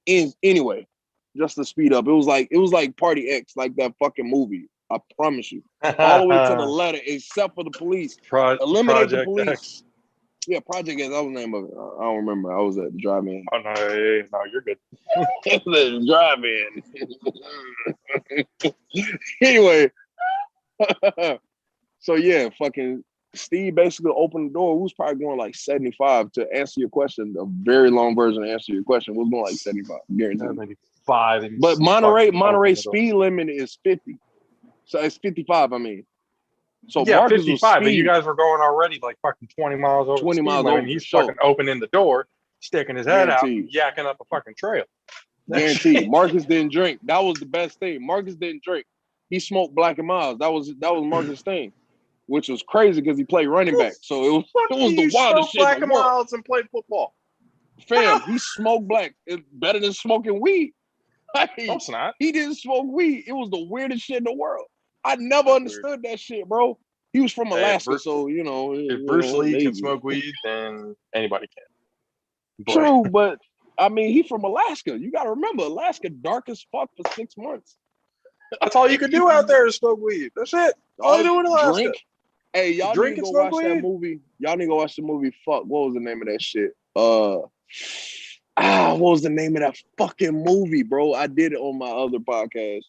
Anyway, just to speed up, it was like Party X, like that fucking movie. I promise you. All the way to the letter, except for the police. Eliminate the police. X. Yeah, Project X, that was the name of it. I don't remember. I was at the drive-in. Oh, no, you're good. The drive-in. Anyway. So yeah, fucking Steve basically opened the door. We was probably going like 75 to answer your question. A very long version to answer your question. We was going like 75, guaranteed. Maybe 5. But Monterey speed limit is 50. So it's 55, I mean. So yeah, Marcus 55, but you guys were going already like fucking 20 miles over 20 miles over. over, He's sure. fucking opening the door, sticking his head Guaranteed. out, yakking up a fucking trail. Guaranteed. Marcus didn't drink. That was the best thing. Marcus didn't drink. He smoked Black and Miles. That was Marcus' thing, which was crazy because he played running back. So it was the wildest shit Black in the and world. Miles and played football. Fam, he smoked black. It's better than smoking weed. Like, No, it's not. He didn't smoke weed. It was the weirdest shit in the world. I never understood that shit, bro. He was from Alaska, so if Bruce Lee can smoke weed, then anybody can. True, but I mean, he from Alaska. You got to remember, Alaska dark as fuck for 6 months. That's all you can do out there is smoke weed. That's it. All you do in Alaska. Drink. Hey, y'all need to go watch that movie. Y'all need to go watch the movie. Fuck, what was the name of that shit? What was the name of that fucking movie, bro? I did it on my other podcast.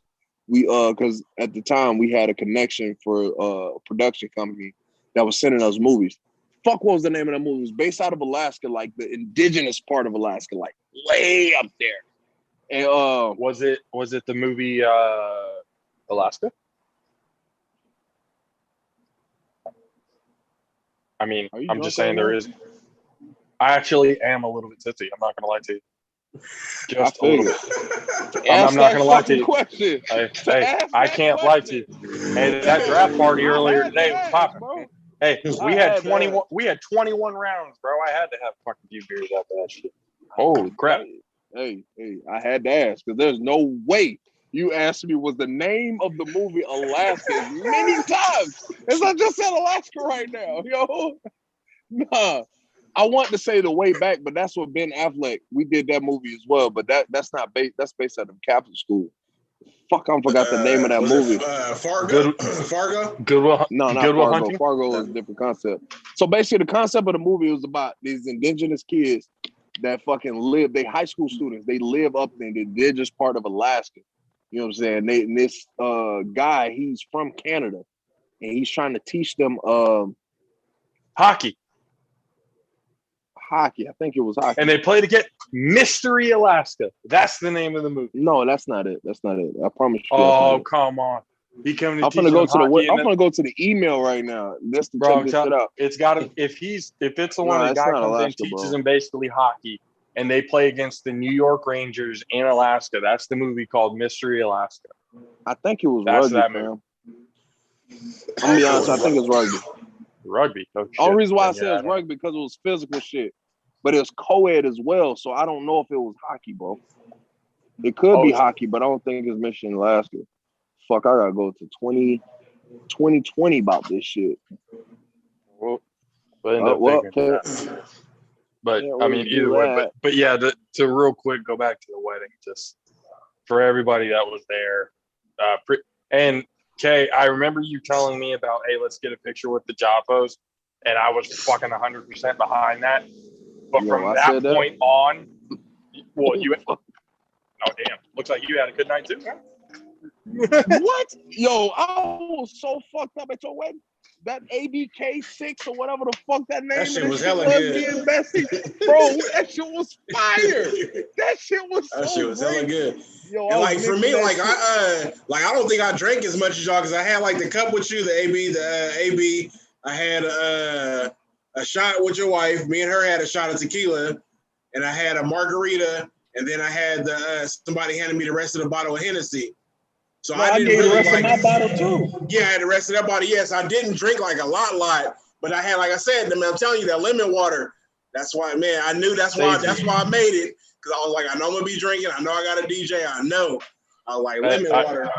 We because at the time we had a connection for a production company that was sending us movies. Fuck, what was the name of that movie? It was based out of Alaska, like the indigenous part of Alaska, like way up there. And was it the movie Alaska? I mean, I'm just saying there is. I actually am a little bit tipsy. I'm not gonna lie to you. Just a little bit. I'm not gonna lie to you. I can't lie to you. Hey, that draft party earlier today was popping. Hey, we I had had 21. We had 21 rounds, bro. I had to have a fucking few beers after that shit. Holy crap! Hey, I had to ask because there's no way you asked me was the name of the movie Alaska as many times as I just said Alaska right now, yo. Nah, I want to say The Way Back, but that's what Ben Affleck. We did that movie as well, but that's not based. That's based out of Capital School. Fuck, I forgot the name of that movie. Fargo? Fargo? Goodwill. No, not Goodwill Fargo. Hunting. Fargo is a different concept. So basically, the concept of the movie was about these indigenous kids that fucking live. They high school students. They live up there. They're just part of Alaska. You know what I'm saying? And this guy, he's from Canada, and he's trying to teach them Hockey. hockey. I think it was hockey. And they played again. Mystery Alaska. That's the name of the movie. No, that's not it. That's not it. I promise you. Oh, come on. He coming to I'm teach gonna go them to the. hockey. I'm gonna go to the email right now. Just to check this shit out. It's got to. If it's the one, the it's guy not comes Alaska, in, teaches bro. them basically hockey, and they play against the New York Rangers in Alaska. That's the movie called Mystery Alaska. I think it was That's rugby, that fam. I'm gonna be honest. I think it's rugby. Rugby. Oh, shit. Only reason why I Then, said it's rugby because it was physical shit, but it was co-ed as well. So I don't know if it was hockey, bro. It could be hockey, but I don't think it's Mission Alaska. Fuck, I gotta go to 2020 about this shit. We'll end up figuring it out. But I mean, either way. But yeah, to real quick go back to the wedding, just for everybody that was there, and Kay, I remember you telling me about, hey, let's get a picture with the JAFFOs, and I was fucking 100% behind that. But from that point on, well, you. Oh damn! Looks like you had a good night too, huh? What? Yo, I was so fucked up at your wedding. That ABK6 or whatever the fuck that name That shit was hella good. Bessie. Bro, that shit was fire. That shit was so That shit was hella good. Yo, and like for me, like I don't think I drank as much as y'all because I had like the cup with you, the AB. I had a shot with your wife. Me and her had a shot of tequila, and I had a margarita, and then I had somebody handed me the rest of the bottle of Hennessy. So I didn't gave really the rest like of my bottle too. Yeah, I had the rest of that bottle. Yes, I didn't drink like a lot, but I had, like I said, I'm telling you, that lemon water. That's why, man. I knew that's why I made it, because I was like, I know I'm gonna be drinking. I know I got a DJ. I know. I like lemon water.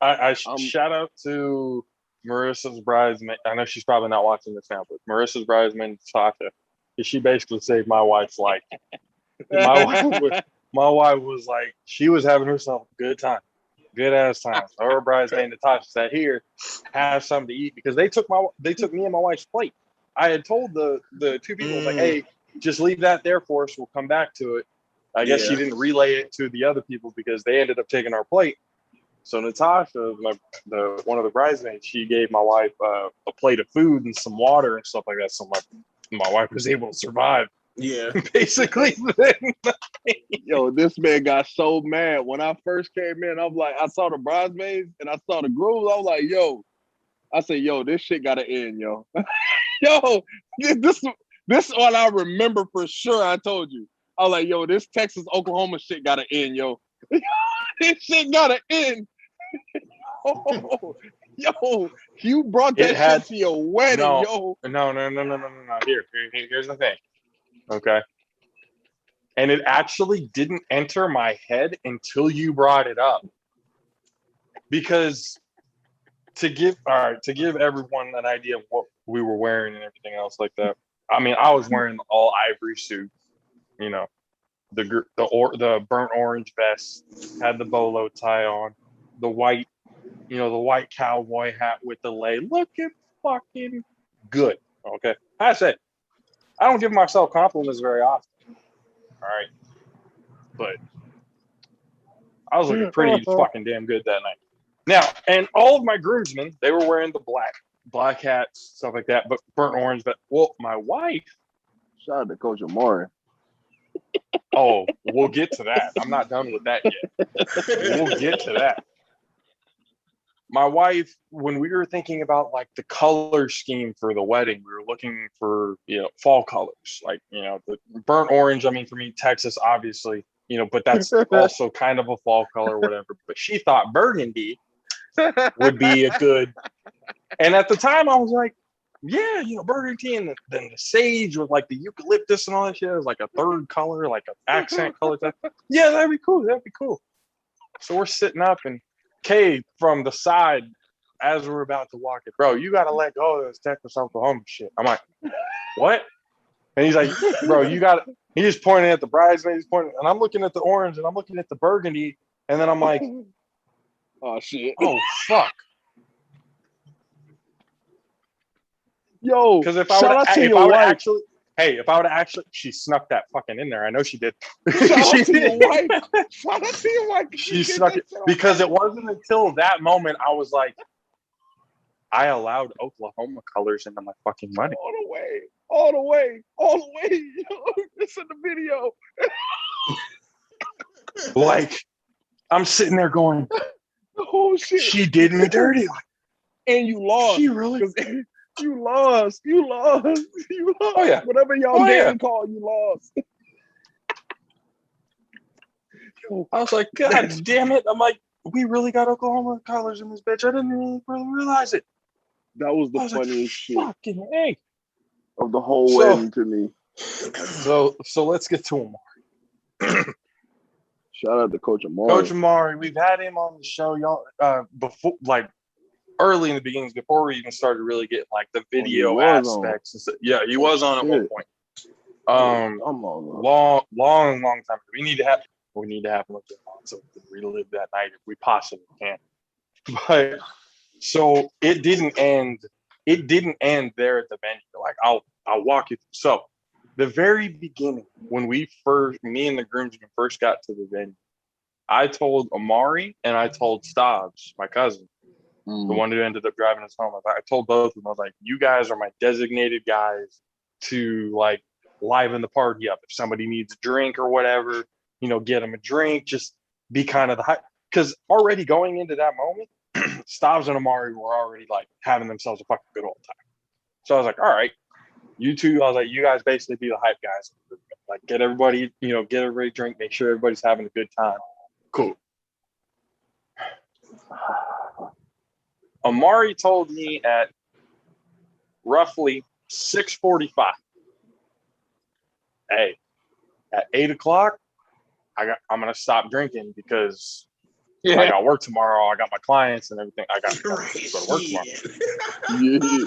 I shout out to Marissa's bridesmaid. I know she's probably not watching this now, but Marissa's bridesmaid, Tasha, she basically saved my wife's life. My wife was like, she was having herself a good time. Good ass time. So her bridesmaid Natasha said, "Here, have something to eat," because they took me and my wife's plate. I had told the two people, like, "Hey, just leave that there for us. We'll come back to it." I guess she didn't relay it to the other people because they ended up taking our plate. So Natasha, one of the bridesmaids, she gave my wife a plate of food and some water and stuff like that. So my wife was able to survive. Yeah, basically. Yo, this man got so mad when I first came in. I'm like, I saw the bridesmaids and I saw the grooms. I was like, yo, I said, yo, this shit gotta end, yo. Yo, this is what I remember for sure. I told you. I was like, yo, this Texas Oklahoma shit gotta end, yo. This shit gotta end. Oh, yo, you brought that shit to your wedding, yo. No. Here's the thing. Okay. And it actually didn't enter my head until you brought it up. Because to give everyone an idea of what we were wearing and everything else like that. I mean, I was wearing the all ivory suit, you know, the burnt orange vest, had the bolo tie on, the white cowboy hat with the lei, looking fucking good. Okay. I said, I don't give myself compliments very often. All right. But I was looking pretty fucking damn good that night. Now, and all of my groomsmen, they were wearing the black hats, stuff like that, but burnt orange. But, well, my wife. Shout out to Coach Amari. Oh, we'll get to that. I'm not done with that yet. We'll get to that. My wife, when we were thinking about like the color scheme for the wedding, we were looking for, fall colors, like, the burnt orange. I mean, for me, Texas, obviously, but that's also kind of a fall color, whatever. But she thought burgundy would be a good. And at the time I was like, yeah, you know, burgundy, and then the sage with like the eucalyptus and all that shit. It was like a third color, like an accent color. Yeah, that'd be cool. That'd be cool. So we're sitting up, and Kay from the side, as we're about to walk it, bro, you gotta let go of this Texas Oklahoma shit. I'm like, what? And he's like, bro, you got to. He's just pointing at the bridesmaids, pointing, and I'm looking at the orange, and I'm looking at the burgundy, and then I'm like, oh shit. oh fuck. Yo, Because if I shout would, out to if your I would wife. actually, hey, if I would actually, she snuck that fucking in there. I know she did. Shout She out to your did. wife. Shout out to your wife. She snuck it because it wasn't until that moment I was like, I allowed Oklahoma colors into my fucking wedding. All the way. All the way. All the way. Yo, it's in the video. Like, I'm sitting there going, Oh shit. she did me dirty. And you lost. She really? You lost. You lost. You lost. Oh, yeah. Whatever y'all Oh, game yeah. called, you lost. I was like, God damn it. I'm like, we really got Oklahoma colors in this bitch. I didn't even really realize it. That was the I was funniest like, shit fucking hey. of the whole So- wedding to me. So let's get to him. Shout out to Coach Amari. Coach Amari, we've had him on the show, y'all, before, like early in the beginnings, before we even started really getting like the video aspects. And stuff. Yeah, he was on at one point. Long time ago. We need to have him again on so we can relive that night if we possibly can. But so it didn't end there at the venue. Like I'll walk you through. So the very beginning, when me and the groomsmen first got to the venue, I told Amari and I told Stobbs, my cousin, the one who ended up driving us home. I told both of them, I was like, you guys are my designated guys to like liven the party up. If somebody needs a drink or whatever, you know, get them a drink, just be kind of the hype. Because already going into that moment, Stobbs and Amari were already like having themselves a fucking good old time. So I was like, all right, you two, I was like, you guys basically be the hype guys. Like get everybody a drink, make sure everybody's having a good time. Cool. Amari told me at roughly 6:45, hey, at 8 o'clock, I'm gonna stop drinking because I got work tomorrow. I got my clients and everything. I got to go to work tomorrow.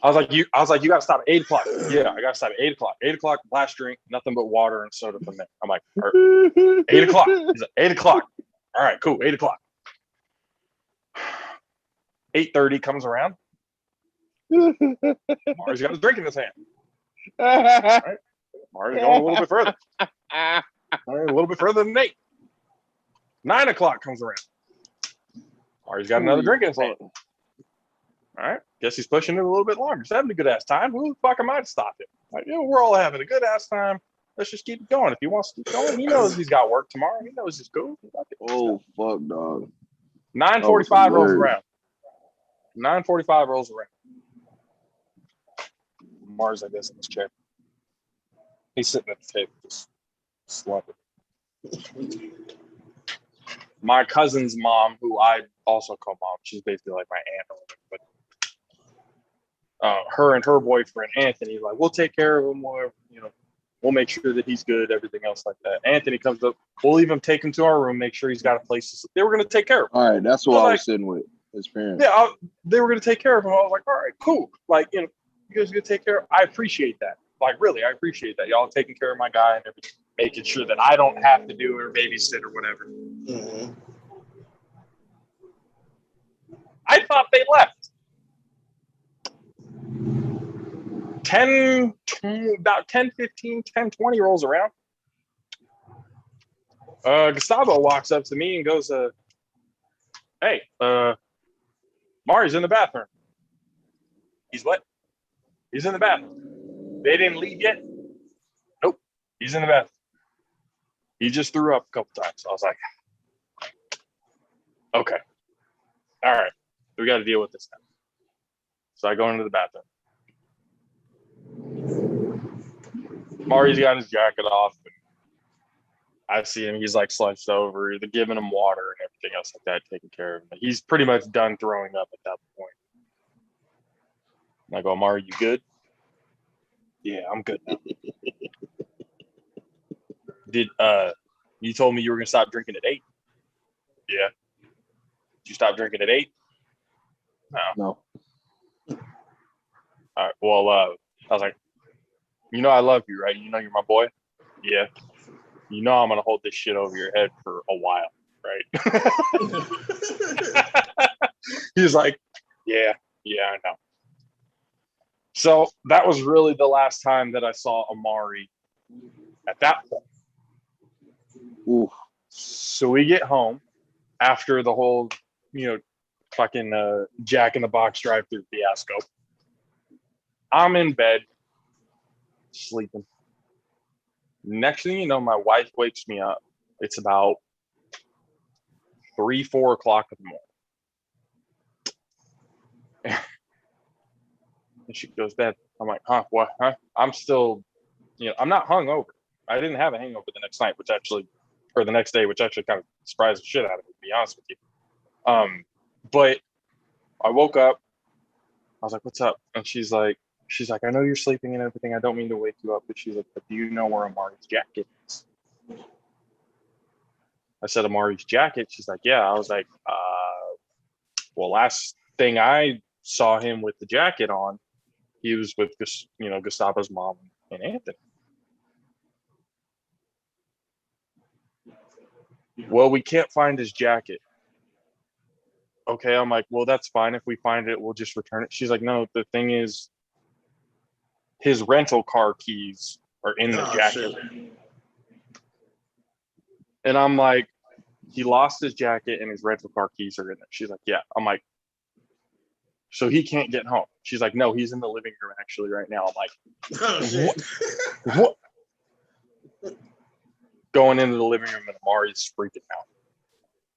I was like, you gotta stop at 8 o'clock. Yeah, I gotta stop at 8 o'clock. 8 o'clock, last drink, nothing but water and soda from there. I'm like, 8 o'clock. He's like, 8 o'clock. All right, cool. 8 o'clock. 8:30 comes around. Mari's got his drink in his hand. All right. Mari's going a little bit further. All right, a little bit further than 8. 9 o'clock comes around. Mari's got another drink in his hand. All right. Guess he's pushing it a little bit longer. He's having a good ass time. Who the fuck am I to stop him? Like, we're all having a good ass time. Let's just keep it going. If he wants to keep going, he knows he's got work tomorrow. He knows he's cool. Oh fuck, dog. 9:45 rolls around. 9:45 rolls around. Mars, I guess, in his chair. He's sitting at the table, just slumping. My cousin's mom, who I also call mom, she's basically like my aunt or whatever, but her and her boyfriend Anthony, like, we'll take care of him, whatever, we'll make sure that he's good, everything else like that. Anthony comes up, we'll even take him to our room, make sure he's got a place to sleep. They were going to take care of him. All right, that's what I was sitting with his parents. Yeah, they were going to take care of him. I was like, all right, cool. Like, you guys are going to take care of him. I appreciate that. Like, really, I appreciate that. Y'all taking care of my guy and everything, making sure that I don't have to do it or babysit or whatever. Mm-hmm. I thought they left. 10, 15, 10, 20 rolls around. Gustavo walks up to me and goes, hey, Mari's in the bathroom. He's what? He's in the bathroom. They didn't leave yet? Nope. He's in the bathroom. He just threw up a couple times. I was like, okay. All right. We got to deal with this now. So I go into the bathroom. Mari's got his jacket off. And I see him. He's like slunched over. They're giving him water and everything else like that, taking care of him. He's pretty much done throwing up at that point. And I go, Amari, you good? Yeah, I'm good now. Did you told me you were gonna stop drinking at 8? Yeah. Did you stop drinking at 8? No. All right. Well, I was like, you know I love you, right? You know you're my boy? Yeah. You know I'm gonna hold this shit over your head for a while, right? He was like, yeah, I know. So that was really the last time that I saw Amari at that point. Oof. So we get home after the whole, fucking Jack in the Box drive-through fiasco. I'm in bed, sleeping. Next thing you know, my wife wakes me up. It's about 3, 4 o'clock in the morning. And she goes, Dad. I'm like, huh, what? Huh? I'm still, I'm not hungover. I didn't have a hangover the next night, or the next day, which actually kind of surprised the shit out of me, to be honest with you. But I woke up. I was like, what's up? And she's like, I know you're sleeping and everything. I don't mean to wake you up. But she's like, but do you know where Amari's jacket is? I said, Amari's jacket? She's like, yeah. I was like, well, last thing I saw him with the jacket on, he was with, Gustavo's mom and Anthony. Well, we can't find his jacket. Okay, I'm like, well, that's fine. If we find it, we'll just return it. She's like, no, the thing is, his rental car keys are in the jacket. Shit. And I'm like, he lost his jacket and his rental car keys are in there. She's like, yeah. I'm like, so he can't get home. She's like, no, he's in the living room actually right now. I'm like, oh, shit. What? Going into the living room and Amari's freaking out.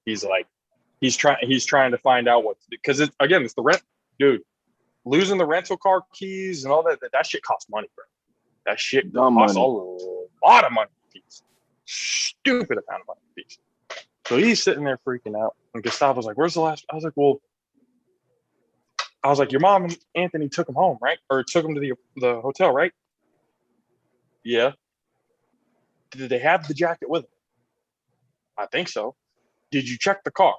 He's like, he's trying to find out what, because it's the rent, dude. Losing the rental car keys and all that shit costs money, bro. That shit costs a lot of money. Stupid amount of money. So he's sitting there freaking out. And Gustavo's like, where's the last? I was like, your mom and Anthony took him home, right? Or took him to the hotel, right? Yeah. Did they have the jacket with them? I think so. Did you check the car?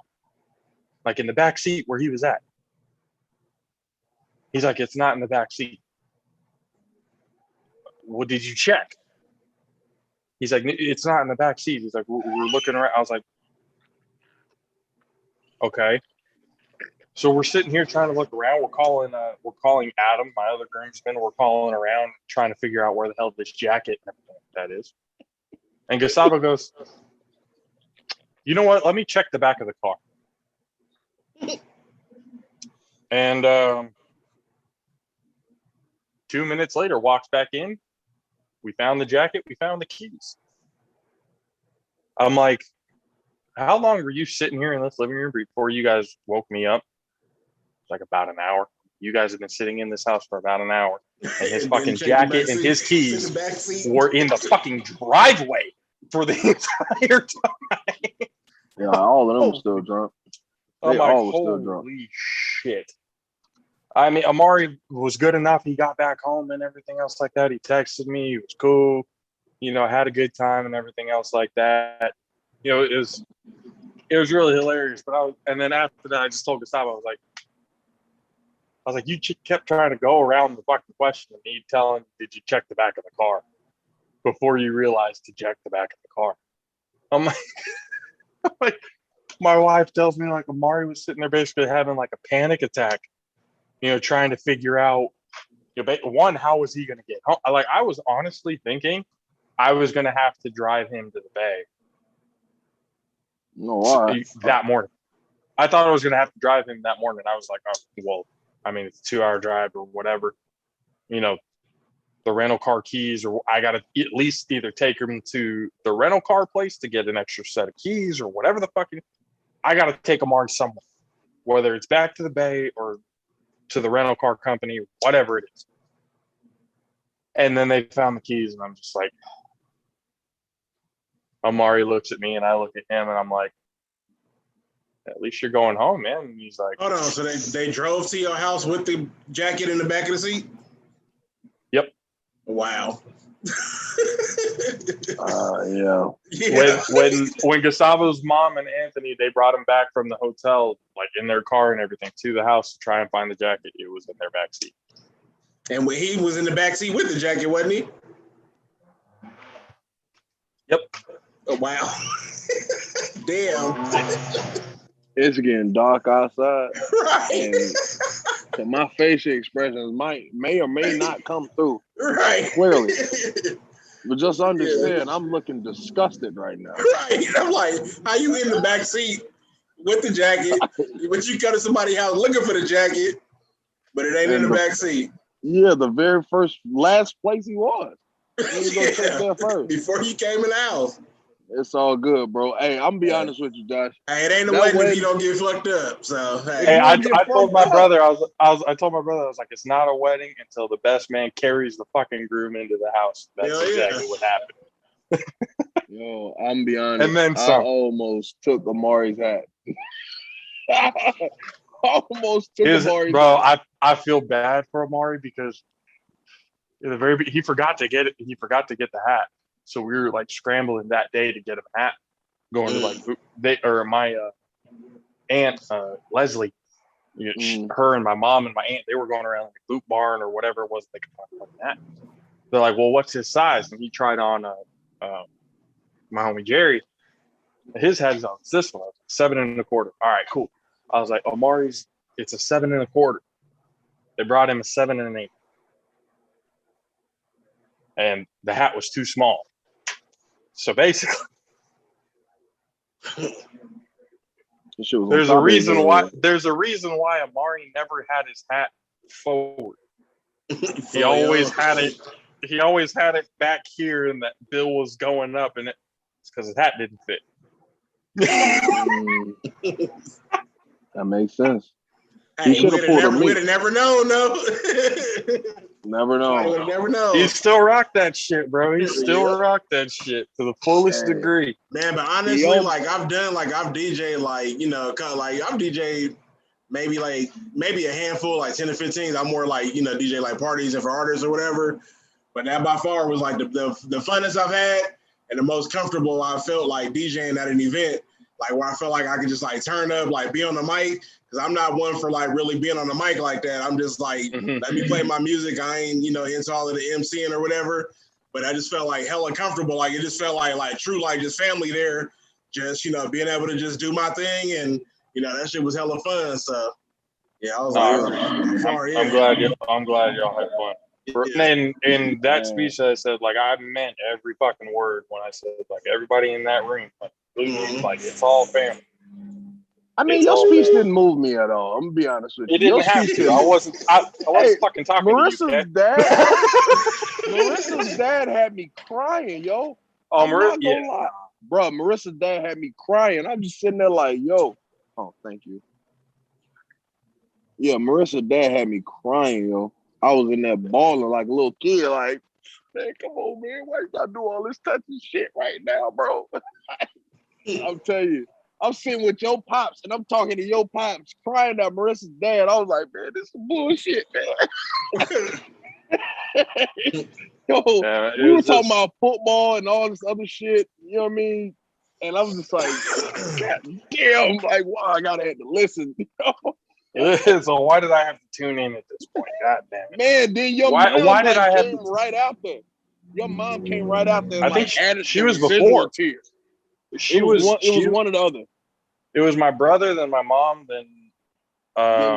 Like in the back seat where he was at? He's like, it's not in the back seat. Well, did you check? He's like, it's not in the back seat. He's like, we're looking around. I was like, okay. So we're sitting here trying to look around. We're calling Adam, my other groomsman. We're calling around, trying to figure out where the hell this jacket and everything like that is. And Gustavo goes, you know what? Let me check the back of the car. And 2 minutes later, walks back in. We found the jacket. We found the keys. I'm like, how long were you sitting here in this living room before you guys woke me up? It's like about an hour. You guys have been sitting in this house for about an hour. And his fucking jacket and his keys were in the fucking driveway for the entire time. Yeah, all of them were still drunk. I'm like, holy shit. I mean, Amari was good enough. He got back home and everything else like that. He texted me. He was cool. Had a good time and everything else like that. It was really hilarious. And then after that, I just told Gustavo, I was like, you kept trying to go around the fucking question of me telling, did you check the back of the car before you realized to check the back of the car? I'm like, my wife tells me like Amari was sitting there basically having like a panic attack, trying to figure out, one, how was he going to get home? I was honestly thinking I was going to have to drive him to the bay. That morning. I thought I was going to have to drive him that morning. I was like, oh, well, I mean, it's a 2-hour drive or whatever. The rental car keys, or I got to at least either take him to the rental car place to get an extra set of keys or whatever the fuck. I got to take Amari somewhere, whether it's back to the bay or to the rental car company, whatever it is. And then they found the keys, and I'm just like, Amari looks at me, and I look at him, and I'm like, at least you're going home, man. And he's like, hold on. So they drove to your house with the jacket in the back of the seat? yep. Wow. Yeah. When Gustavo's mom and Anthony, they brought him back from the hotel, like in their car and everything, to the house to try and find the jacket. It was in their back seat. And he was in the back seat with the jacket, wasn't he? Yep. Oh, wow. Damn. It's getting dark outside. Right. And so my facial expressions may or may not come through Right. clearly. But just understand, I'm looking disgusted right now. Right. I'm like, how you in the back seat with the jacket, but you go to somebody's house looking for the jacket, but it ain't in the back seat. Yeah, the very last place he was. He go check there first. Before he came in the house. It's all good, bro. Hey, I'm gonna be honest with you, Josh. Hey, it ain't a wedding if you don't get fucked up. So hey, I told my brother, I told my brother, I was like, it's not a wedding until the best man carries the fucking groom into the house. That's exactly what happened. Yo, I'm gonna be honest. And then I almost took Amari's hat. Almost took Amari's hat. I feel bad for Amari because in he forgot to get it. He forgot to get the hat. So we were like scrambling that day to get him a hat. Going to like my aunt Leslie, her and my mom and my aunt, they were going around like Boot Barn or whatever it was they could find a hat. They're like, well, what's his size? And he tried on my homie Jerry. His head's on this one, 7 1/4. All right, cool. I was like, Amari's, it's a 7 1/4. They brought him a 7 1/8. And the hat was too small. So basically, there's a reason why Amari never had his hat forward. He always had it back here, and that bill was going up, and it's because his hat didn't fit. That makes sense. Hey, we'd have never known, though. Never known. Never know. He still rocked that shit, bro. He still rocked that shit to the fullest degree. Man, but honestly, I've DJed, like, you know, kind of like I've DJed maybe a handful, like 10 to 15. I'm more like, you know, DJ like parties and for artists or whatever. But that by far was like the funnest I've had and the most comfortable I felt like DJing at an event, like where I felt like I could just like turn up, like be on the mic. Because I'm not one for like really being on the mic like that. I'm just like, let me play my music. I ain't, you know, into all of the MCing or whatever. But I just felt like hella comfortable. Like it just felt like true, like just family there. Just, you know, being able to just do my thing. And, you know, that shit was hella fun. So, yeah, I was I'm glad y'all had fun. Yeah. And in that speech I said, like, I meant every fucking word when I said, like, everybody in that room, like it's all family. I mean, your speech didn't move me at all. I'm gonna be honest with you. It didn't have to. I wasn't fucking talking Marissa's to you. Marissa's dad had me crying, yo. Oh, Marissa, bro. Marissa's dad had me crying. I'm just sitting there like, yo. Oh, thank you. Yeah, Marissa's dad had me crying, yo. I was in there bawling like a little kid, like, man, come on, man. Why you gotta do all this touching shit right now, bro? I'm telling you. I'm sitting with your pops and I'm talking to your pops crying at Marissa's dad. I was like, man, this is bullshit, man. Yo, we were talking about football and all this other shit, you know what I mean? And I was just like, God damn, like, wow, I gotta have to listen. So why did I have to tune in at this point? God damn it. Man, then your mom came right after. Your mom came right after. I think she was before. Tears. It was one or the other. It was my brother, then my mom, then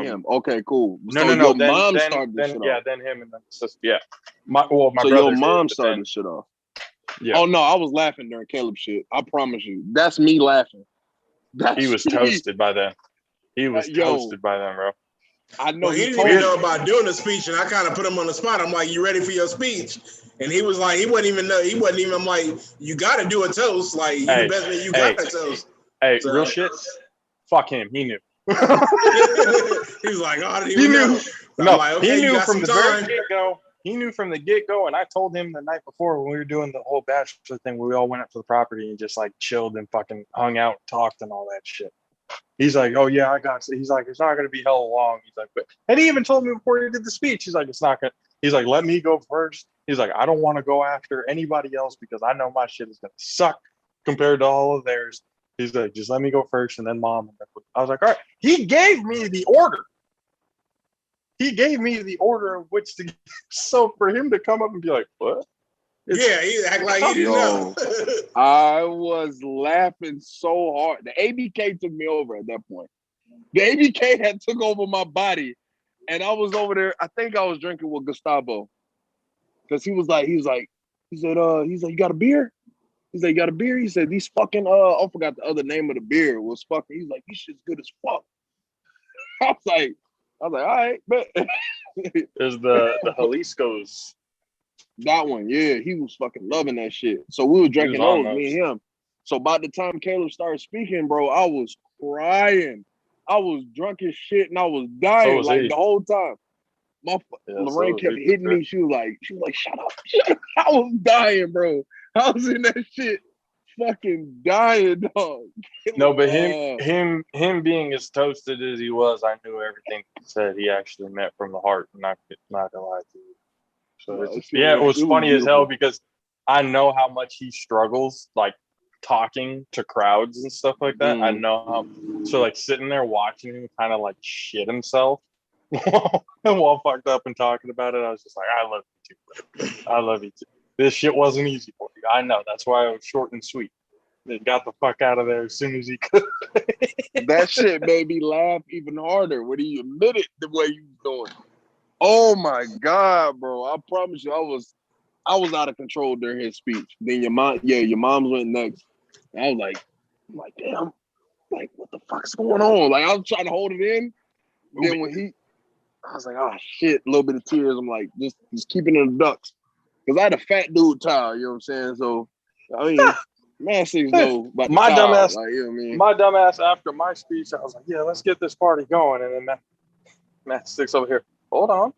him. Okay, cool. No. Your mom started this shit off. Yeah, then him and then sister. Yeah. My brother. Your mom started this shit off. Yeah. Oh no, I was laughing during Caleb's shit. I promise you. That's me laughing. He was toasted by then. He was toasted by then, bro. I know he didn't even know about doing the speech, and I kind of put him on the spot. I'm like, "You ready for your speech?" And he was like, he wasn't even. I'm like, "You got to do a toast. Like you the best man. You got to toast." Hey, real shit. Fuck him. He knew. He was like, "Oh, I didn't even know." No, like, okay, he knew from the very get-go. He knew from the get-go, and I told him the night before when we were doing the whole bachelor thing, we all went up to the property and just like chilled and fucking hung out, talked, and all that shit. He's like, oh yeah, I got. He's like, it's not gonna be hell long. He's like, but and he even told me before he did the speech. He's like, it's not gonna. He's like, let me go first. He's like, I don't want to go after anybody else because I know my shit is gonna suck compared to all of theirs. He's like, just let me go first, and then mom. I was like, all right. He gave me the order. He gave me the order of which to. So for him to come up and be like, what? Yeah, he act like he didn't know. I was laughing so hard. The ABK took me over at that point. The ABK had took over my body, and I was over there. I think I was drinking with Gustavo, because he said, you got a beer? He's like, you got a beer? He said, these fucking I forgot the other name of the beer was fucking. He's like, this shit's good as fuck. I was like, all right, but There's the Jalisco's. That one, yeah, he was fucking loving that shit. So we were drinking those, me and him. So by the time Caleb started speaking, bro, I was crying. I was drunk as shit and I was dying the whole time. Lorraine kept hitting me. She was like, shut up. I was dying, bro. I was in that shit fucking dying, dog. No, but him being as toasted as he was, I knew everything he said he actually meant from the heart. Not gonna lie to you. So it was funny as hell because I know how much he struggles, like talking to crowds and stuff like that. I know how. So like sitting there watching him kind of like shit himself while fucked up and talking about it, I was just like, I love you too. I love you too. This shit wasn't easy for you. I know. That's why I was short and sweet. They got the fuck out of there as soon as he could. That shit made me laugh even harder when he admitted the way he was doing. Oh my God, bro! I promise you, I was out of control during his speech. Then your mom's went next. And I was like, damn, like what the fuck's going on? Like I was trying to hold it in. Then when I was like, oh shit, a little bit of tears. I'm like, just keeping it in the ducks. Because I had a fat dude towel, you know what I'm saying? So I mean, man, six know about the towel, dumbass, like, you know what I mean? My dumbass after my speech, I was like, yeah, let's get this party going. And then Matt Sticks over here. Hold on.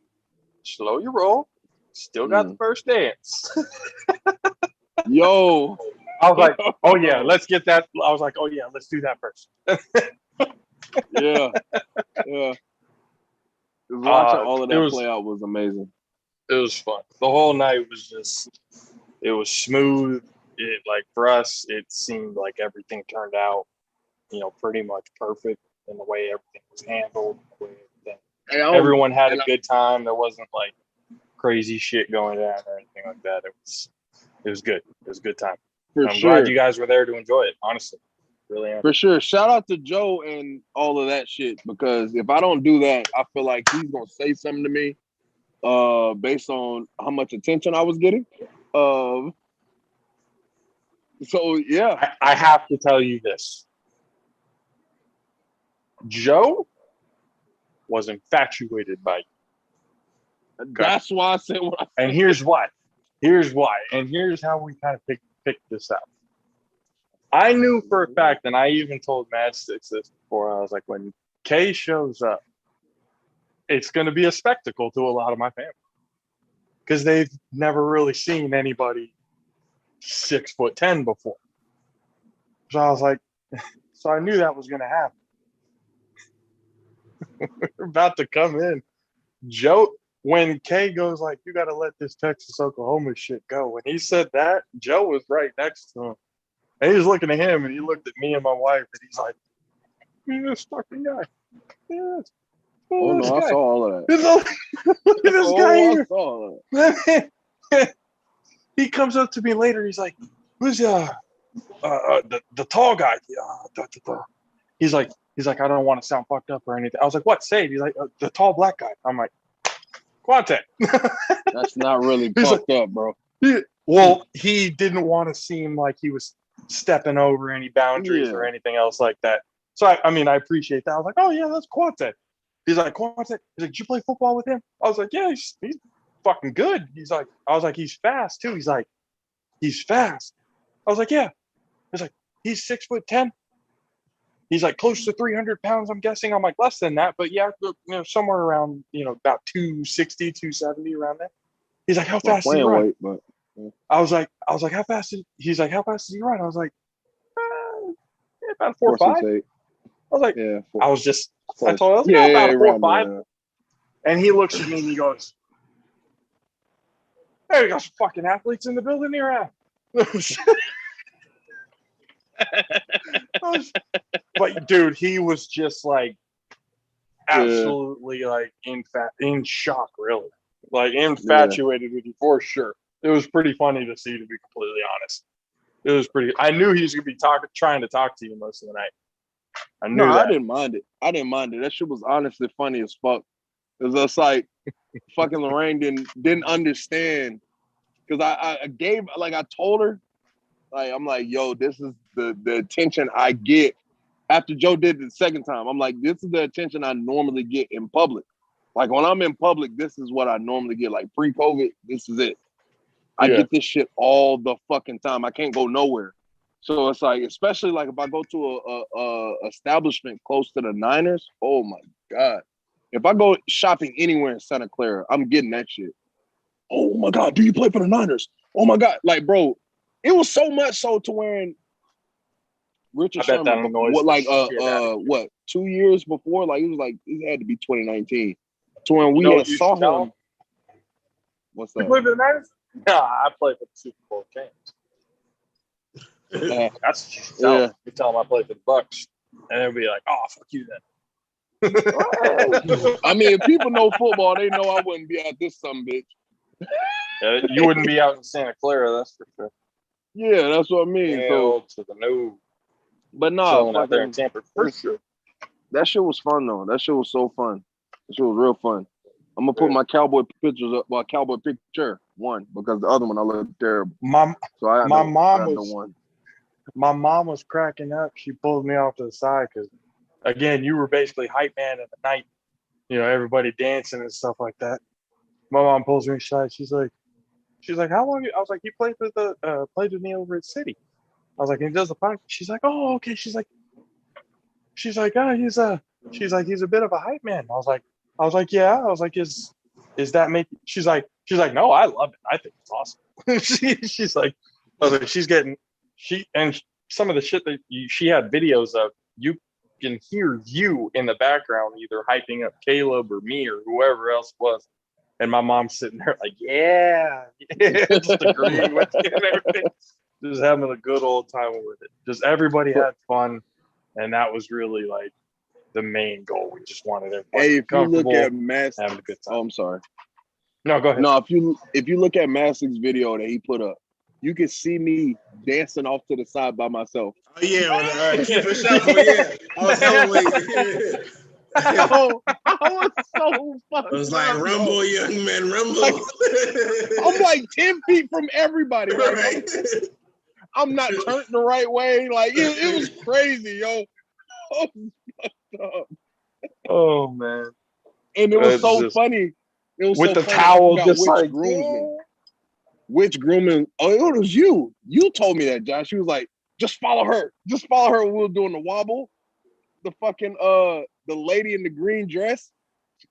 Slow your roll. Still got the first dance. Yo. I was like, oh yeah, let's get that. I was like, oh yeah, let's do that first. Yeah. Watching all of that play out was amazing. It was fun. The whole night was it was smooth. It, like for us, it seemed like everything turned out, pretty much perfect in the way everything was handled. Everyone had a good time. There wasn't like crazy shit going down or anything like that. It was good. It was a good time. I'm glad you guys were there to enjoy it, honestly. Really am. For sure. Shout out to Joe and all of that shit, because if I don't do that, I feel like he's gonna say something to me based on how much attention I was getting. So yeah. I have to tell you this. Joe was infatuated by you. That's why I said what I said. And here's why. And here's how we kind of picked this out. I knew for a fact, and I even told Mad Sticks this before, I was like, when Kay shows up, it's going to be a spectacle to a lot of my family. Because they've never really seen anybody 6'10" before. So I was like, so I knew that was going to happen. We're about to come in. Joe, when Kay goes like, you got to let this Texas Oklahoma shit go. When he said that, Joe was right next to him. And he was looking at him, and he looked at me and my wife, and he's like, this fucking guy. Yes. Oh, no, I saw all of that. Look at this guy here. I saw all that. He comes up to me later. He's like, who's the tall guy? He's like, I don't want to sound fucked up or anything. I was like, what? Say it. He's like, the tall black guy. I'm like, Quante. That's not really fucked up, bro. He didn't want to seem like he was stepping over any boundaries or anything else like that. So I appreciate that. I was like, oh yeah, that's Quante. He's like, Quante. He's like, did you play football with him? I was like, yeah, he's fucking good. I was like, he's fast too. He's like, he's fast. I was like, yeah. He's like, he's 6'10". He's like close to 300 pounds, I'm guessing. I'm like, less than that, but yeah, somewhere around, about 260, 270 around there. He's like, how fast does he run? I was like, how fast he's like, how fast does he run? I was like, about 4.5. was like, Yeah. I told him, I was like, about a 4 or 5. And he looks at me and he goes, hey, we got some fucking athletes in the building here. But dude, he was just like absolutely like in shock, really. Like infatuated with you for sure. It was pretty funny to see, to be completely honest. It was pretty. I knew he was gonna be trying to talk to you most of the night. I knew that. I didn't mind it. That shit was honestly funny as fuck. It was just like fucking Lorraine didn't understand, because I gave, like, I told her, like, I'm like, yo, this is the attention I get after Joe did it the second time. I'm like, this is the attention I normally get in public. Like, when I'm in public, this is what I normally get. Like, pre-COVID, this is it. I get this shit all the fucking time. I can't go nowhere. So it's like, especially like if I go to a establishment close to the Niners, oh my God. If I go shopping anywhere in Santa Clara, I'm getting that shit. Oh my God, do you play for the Niners? Oh my God. Like, bro, it was so much so to where Richard Sherman, what, 2 years before? Like, it had to be 2019. To when we had saw him. What's that? You play for the Niners? Nah, I play for the Super Bowl champs. That's what you should tell them. You tell them I play for the Bucks, and they'll be like, "Oh, fuck you then." I mean, if people know football, they know I wouldn't be at this some bitch. You wouldn't be out in Santa Clara, that's for sure. Yeah, that's what I mean. Hell to the no. But no, out there in Tampa for sure. That shit was fun though. That shit was so fun. That shit was real fun. I'm gonna put my cowboy pictures up. Well, cowboy picture one, because the other one I look terrible. My mom was cracking up. She pulled me off to the side because, again, you were basically hype man of the night. You know, everybody dancing and stuff like that. My mom pulls me aside. She's like, how long? I was like, he played with me over at City. I was like, he does the podcast. She's like, oh, okay. She's like, he's a bit of a hype man. I was like, yeah. I was like, is that make? She's like, no, I love it. I think it's awesome. She's like, I was like, and some of the shit that she had videos of, you can hear you in the background either hyping up Caleb or me or whoever else was. And my mom's sitting there like, yeah, just agreeing with you and everything. Just having a good old time with it. Just everybody had fun. And that was really like the main goal. We just wanted everybody if you look at Mass, having a good time. Oh, I'm sorry. No, go ahead. No, if you look at Masic's video that he put up, you can see me dancing off to the side by myself. Oh yeah, keep it shuffle. Yeah, I was hella I was so fucking. It was like rumble, young man, rumble. I'm like 10 feet from everybody. Right. I'm not turned the right way. Like it was crazy, yo. Oh man. And it was so funny. It was with so the funny. towel, just which like groomsman. Which groomman? Oh, it was you. You told me that, Josh. She was like, just follow her. Just follow her when we were doing the wobble. The fucking the lady in the green dress,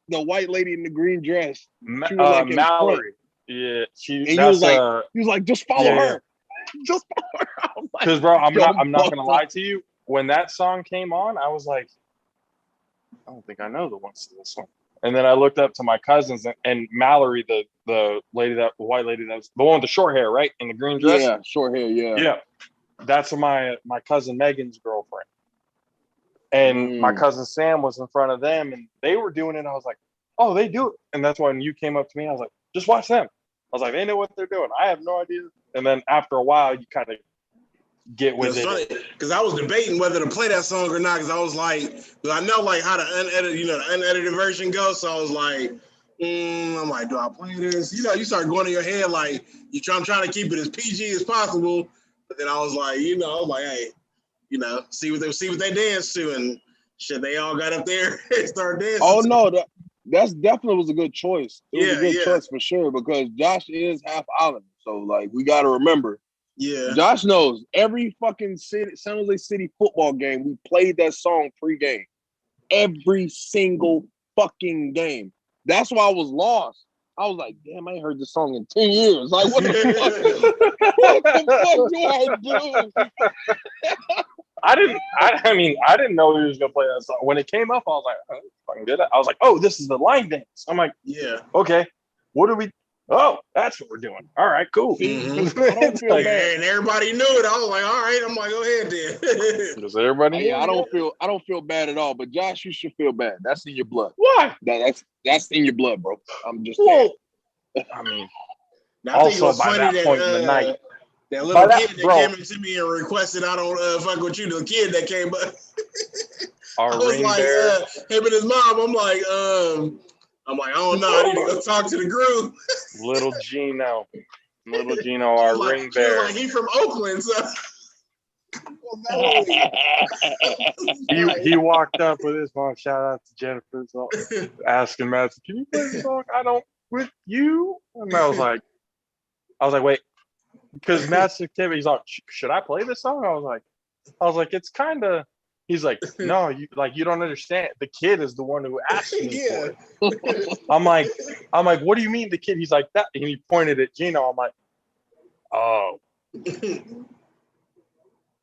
the white lady in the green dress. She was like Mallory. Yeah, he was like, just follow her. Just follow her. Because bro, I'm not gonna lie to you. When that song came on, I was like, I don't think I know the ones to this one. And then I looked up to my cousins and Mallory, the white lady that was the one with the short hair, right? In the green dress. Yeah, short hair, yeah. Yeah. That's my cousin Megan's girlfriend. And my cousin Sam was in front of them and they were doing it. I was like, oh, they do it. And that's when you came up to me. I was like, just watch them. I was like, they know what they're doing. I have no idea. And then after a while, you kind of get with it. Because I was debating whether to play that song or not. Because I was like, I know like how the unedited version goes. So I was like, I'm like, do I play this? You know, you start going in your head like I'm trying to keep it as PG as possible. But then I was like, hey, see what they dance to, and shit, they all got up there and started dancing. Oh no, that's definitely was a good choice. It was a good choice for sure, because Josh is half island, so like we got to remember. Yeah, Josh knows every fucking San Jose City football game. We played that song pre-game, every single fucking game. That's why I was lost. I was like, damn, I ain't heard this song in 10 years. Like, what the fuck? What the fuck do I do? I mean, I didn't know he was gonna play that song. When it came up, I was like, oh, fucking good. I was like, oh, this is the line dance. I'm like, Yeah. okay, what are we? Oh, that's what we're doing. All right, cool. Mhm. I don't feel Yeah, bad. and everybody knew it. I was like, all right. I'm like, go ahead then. Does everybody? Hey, know I don't feel bad at all. But Josh, you should feel bad. That's in your blood. why? That's in your blood, bro. I'm just saying. Well, I mean, Now, I think it also was by funny that point in the night, that little by that- kid that bro. came into me and requested I don't fuck with you. The kid that came up. I our was ring like, bearer. him and his mom. I'm like, I don't know. I need to go talk to the group. Little Gino, She our was ring bearer. like, he from Oakland, so. He walked up with his mom. Shout out to Jennifer, so asking Matt, "Can you play the song? I don't with you." And I was like, wait, because Matt said, he's like, should I play this song? I was like, it's kind of. He's like, no, you don't understand. The kid is the one who asked me for it. I'm like, what do you mean the kid? He's like that, and he pointed at Gino. I'm like, oh.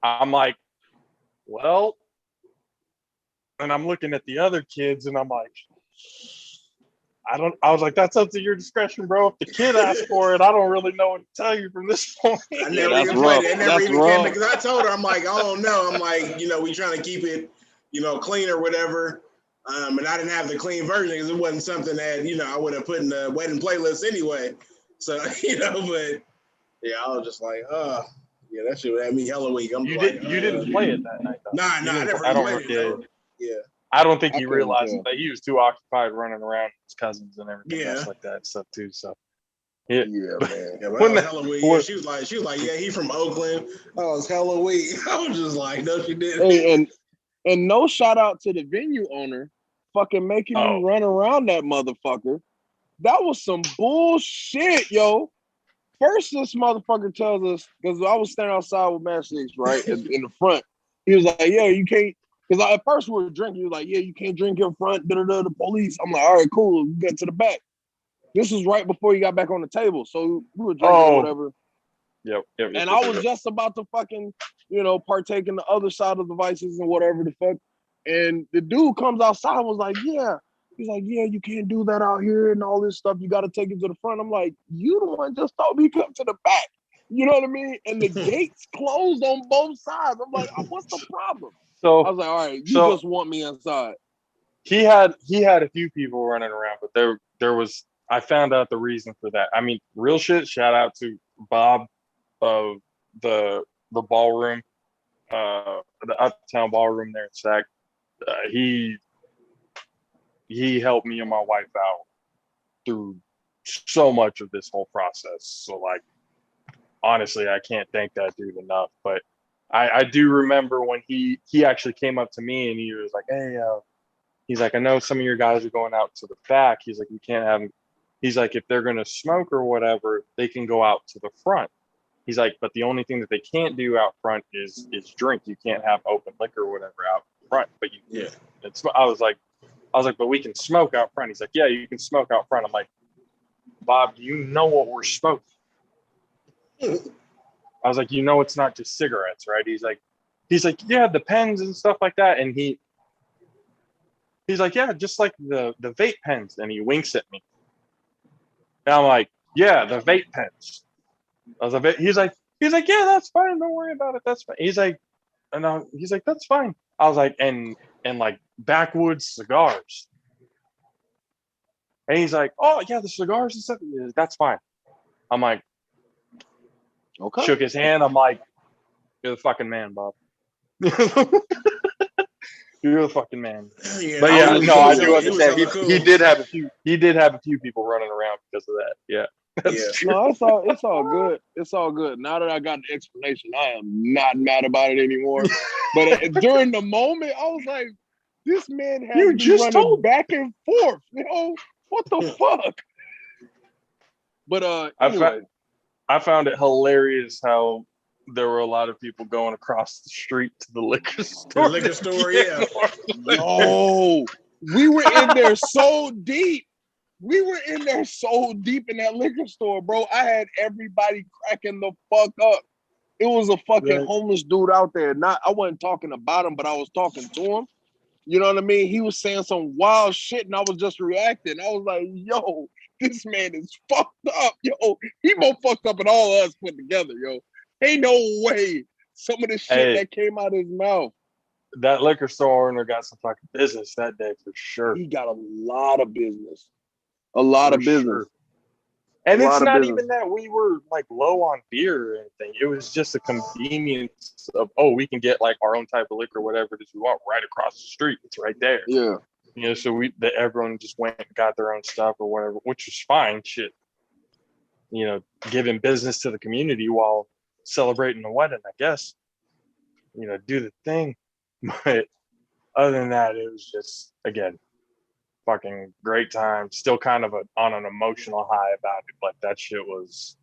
I'm like, well, and I'm looking at the other kids, and I'm like, I was like, that's up to your discretion, bro. If the kid asked for it, I don't really know what to tell you from this point. I never that's even played rough. it. It never That's even rough. came because I told her, I'm like, I don't know. I'm like, we trying to keep it, clean or whatever. And I didn't have the clean version because it wasn't something that, I would have put in the wedding playlist anyway. So, but yeah, I was just like, yeah, that shit had me hella weak. You didn't play it that night, though. Nah, I never played it. Though. Yeah. I don't think I he couldn't realized tell. that he was too occupied running around with his cousins and everything else like that and stuff too. So yeah, Yeah, man. Yeah, but I was hella weak. Yeah, she was like, yeah, he from Oakland. I was hella weak. I was just like, no, she didn't. Hey, and no shout out to the venue owner fucking making me run around that motherfucker. That was some bullshit, yo. First, this motherfucker tells us, because I was standing outside with Matt Six, right, in the front. He was like, yeah, you can't, because at first we were drinking. He was like, yeah, you can't drink in front, the police. I'm like, all right, cool, get to the back. This was right before he got back on the table. So we were drinking or whatever. Yep. And I was just about to fucking, partake in the other side of the vices and whatever the fuck. And the dude comes outside and was like, yeah. He's like, yeah, you can't do that out here and all this stuff. You got to take it to the front. I'm like, you the one just told me come to the back. You know what I mean? And the gates closed on both sides. I'm like, what's the problem? So I was like, all right, you just want me inside. He had a few people running around, but there was. I found out the reason for that. I mean, real shit. Shout out to Bob of the ballroom, the Uptown Ballroom there in Sac. He helped me and my wife out through so much of this whole process. So like, honestly, I can't thank that dude enough. But I do remember when he actually came up to me and he was like, hey, he's like, I know some of your guys are going out to the back. He's like, you can't have them. He's like, if they're going to smoke or whatever, they can go out to the front. He's like, but the only thing that they can't do out front is drink. You can't have open liquor or whatever out front. But I was like, but we can smoke out front. He's like, yeah, you can smoke out front. I'm like, Bob, do you know what we're smoking? I was like, it's not just cigarettes, right? He's like, yeah, the pens and stuff like that. And he's like, yeah, just like the vape pens. And he winks at me. And I'm like, yeah, the vape pens. He's like, yeah, that's fine. Don't worry about it. That's fine. He's like, that's fine. I was like, and like backwoods cigars. And he's like, oh yeah, the cigars and stuff. That's fine. I'm like, okay. Shook his hand. I'm like, you're the fucking man, Bob. You're the fucking man. Yeah, but yeah, no, I do understand. He did have a few people running around because of that. Yeah. No, it's all good. It's all good. Now that I got the explanation, I am not mad about it anymore. But during the moment, I was like, this man has me running back and forth. What the fuck? But anyway. I found it hilarious how there were a lot of people going across the street to the liquor store. The liquor store, yeah. No, we were in there so deep. We were in there so deep in that liquor store, bro. I had everybody cracking the fuck up. It was a fucking Right. homeless dude out there. I wasn't talking about him, but I was talking to him. You know what I mean? He was saying some wild shit, and I was just reacting. I was like, "Yo, this man is fucked up. Yo, he more fucked up than all of us put together. Yo, ain't no way some of the shit that came out of his mouth." That liquor store owner got some fucking business that day for sure. He got a lot of business. A lot of business. Sure. And it's not even that we were like low on beer or anything. It was just a convenience of, we can get like our own type of liquor, whatever it is we want, right across the street. It's right there. Yeah. You know, so everyone just went and got their own stuff or whatever, which was fine. Shit. You know, giving business to the community while celebrating the wedding, I guess. You know, do the thing. But other than that, it was just, again, fucking great time. Still kind of on an emotional high about it. Like that shit was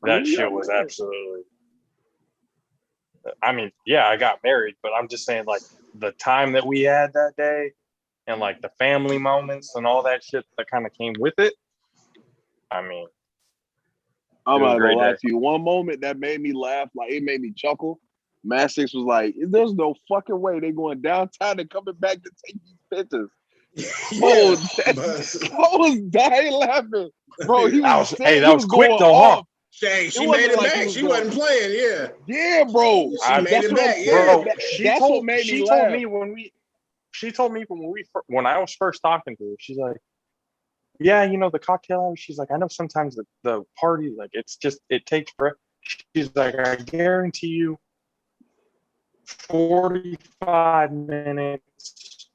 absolutely. I mean, yeah, I got married, but I'm just saying, like, the time that we had that day and like the family moments and all that shit that kind of came with it. I mean, I'm not gonna lie to you. One moment that made me laugh, like it made me chuckle. Matt Six was like, "There's no fucking way they going downtown and coming back to take these pictures." Yeah, I was dying laughing, bro. He was that was quick though, huh? Hey, she made it back. She wasn't playing. Yeah, bro. She made it back. Bro, she told me when I was first talking to her, she's like, yeah, you know, the cocktail hour. She's like, I know sometimes the party, like, it takes forever. She's like, I guarantee you 45 minutes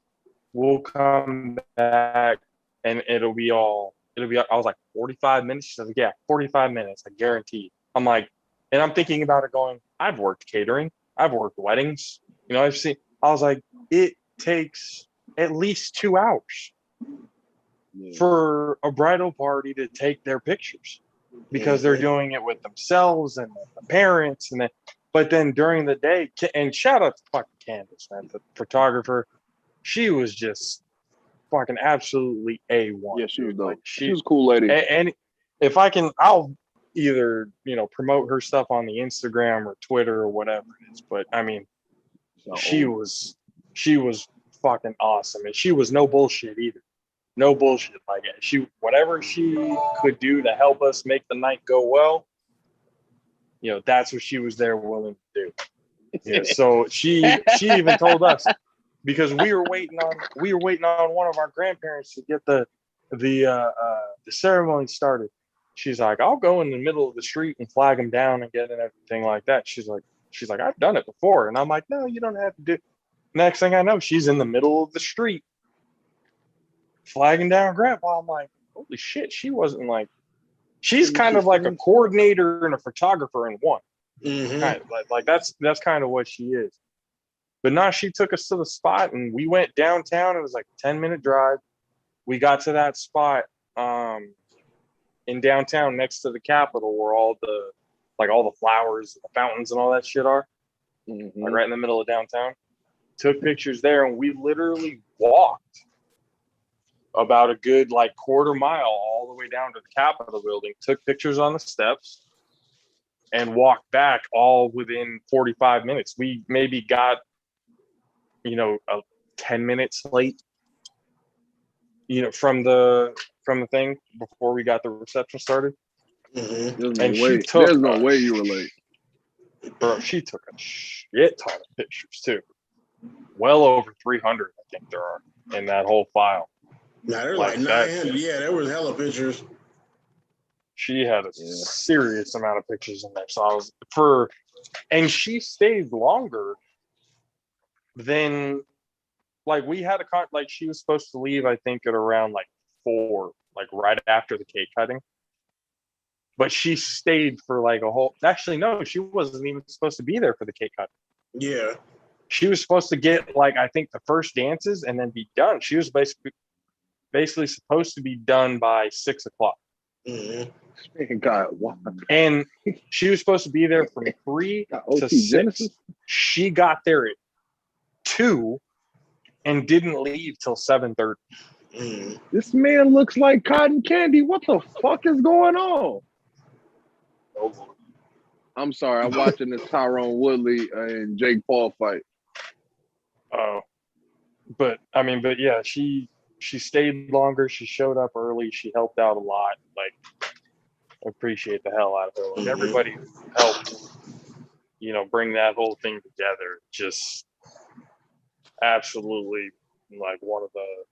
we'll come back and it'll be I was like, 45 minutes? She's like, yeah, 45 minutes, I guarantee. I'm like, and I'm thinking about it going, I've worked catering, I've worked weddings, you know, I was like, it takes at least 2 hours for a bridal party to take their pictures because they're doing it with themselves and the parents but then during the day, and shout out to fucking Candace, man, the photographer, she was just fucking absolutely A1. Yeah, she was dope. Like, she was a cool lady. And if I can, I'll either, you know, promote her stuff on the Instagram or Twitter or whatever it is. But I mean, she was fucking awesome. And she was no bullshit either. No bullshit. Like, whatever she could do to help us make the night go well, you know, that's what she was there willing to do. Yeah, so she even told us, because we were waiting on one of our grandparents to get the ceremony started. She's like, I'll go in the middle of the street and flag them down and get and everything like that. She's like, I've done it before. And I'm like, no, you don't have to do. Next thing I know, she's in the middle of the street flagging down grandpa. I'm like, holy shit, she wasn't like, she's kind of like a coordinator and a photographer in one. Mm-hmm. Kind of like that's kind of what she is. But now she took us to the spot and we went downtown. It was like a 10-minute drive. We got to that spot in downtown next to the Capitol where all the flowers, the fountains and all that shit are. Mm-hmm. Like right in the middle of downtown. Took pictures there and we literally walked about a good like quarter mile all the way down to the Capitol building, took pictures on the steps and walked back all within 45 minutes. We maybe got, you know, 10 minutes late, you know, from the thing before we got the reception started. Mm-hmm. There's no way you were late. Bro, she took a shit ton of pictures too. Well over 300, I think there are in that whole file. Nah, there's like 900. Yeah, there was hella pictures. She had a serious amount of pictures in there. So and she stayed longer than, like, we had like she was supposed to leave, I think, at around like 4, like right after the cake cutting. But she stayed for like actually, no, she wasn't even supposed to be there for the cake cutting. Yeah. She was supposed to get, like, I think the first dances and then be done. She was basically supposed to be done by 6 o'clock. Mm-hmm. God, wow. And she was supposed to be there from 3 to 6. Genesis? She got there at 2 and didn't leave till 7:30. Mm. This man looks like cotton candy. What the fuck is going on? I'm sorry. I'm watching this Tyrone Woodley and Jake Paul fight. Oh, but yeah, she stayed longer. She showed up early. She helped out a lot. Like, appreciate the hell out of her. Like, everybody who helped, bring that whole thing together. Just absolutely like one of the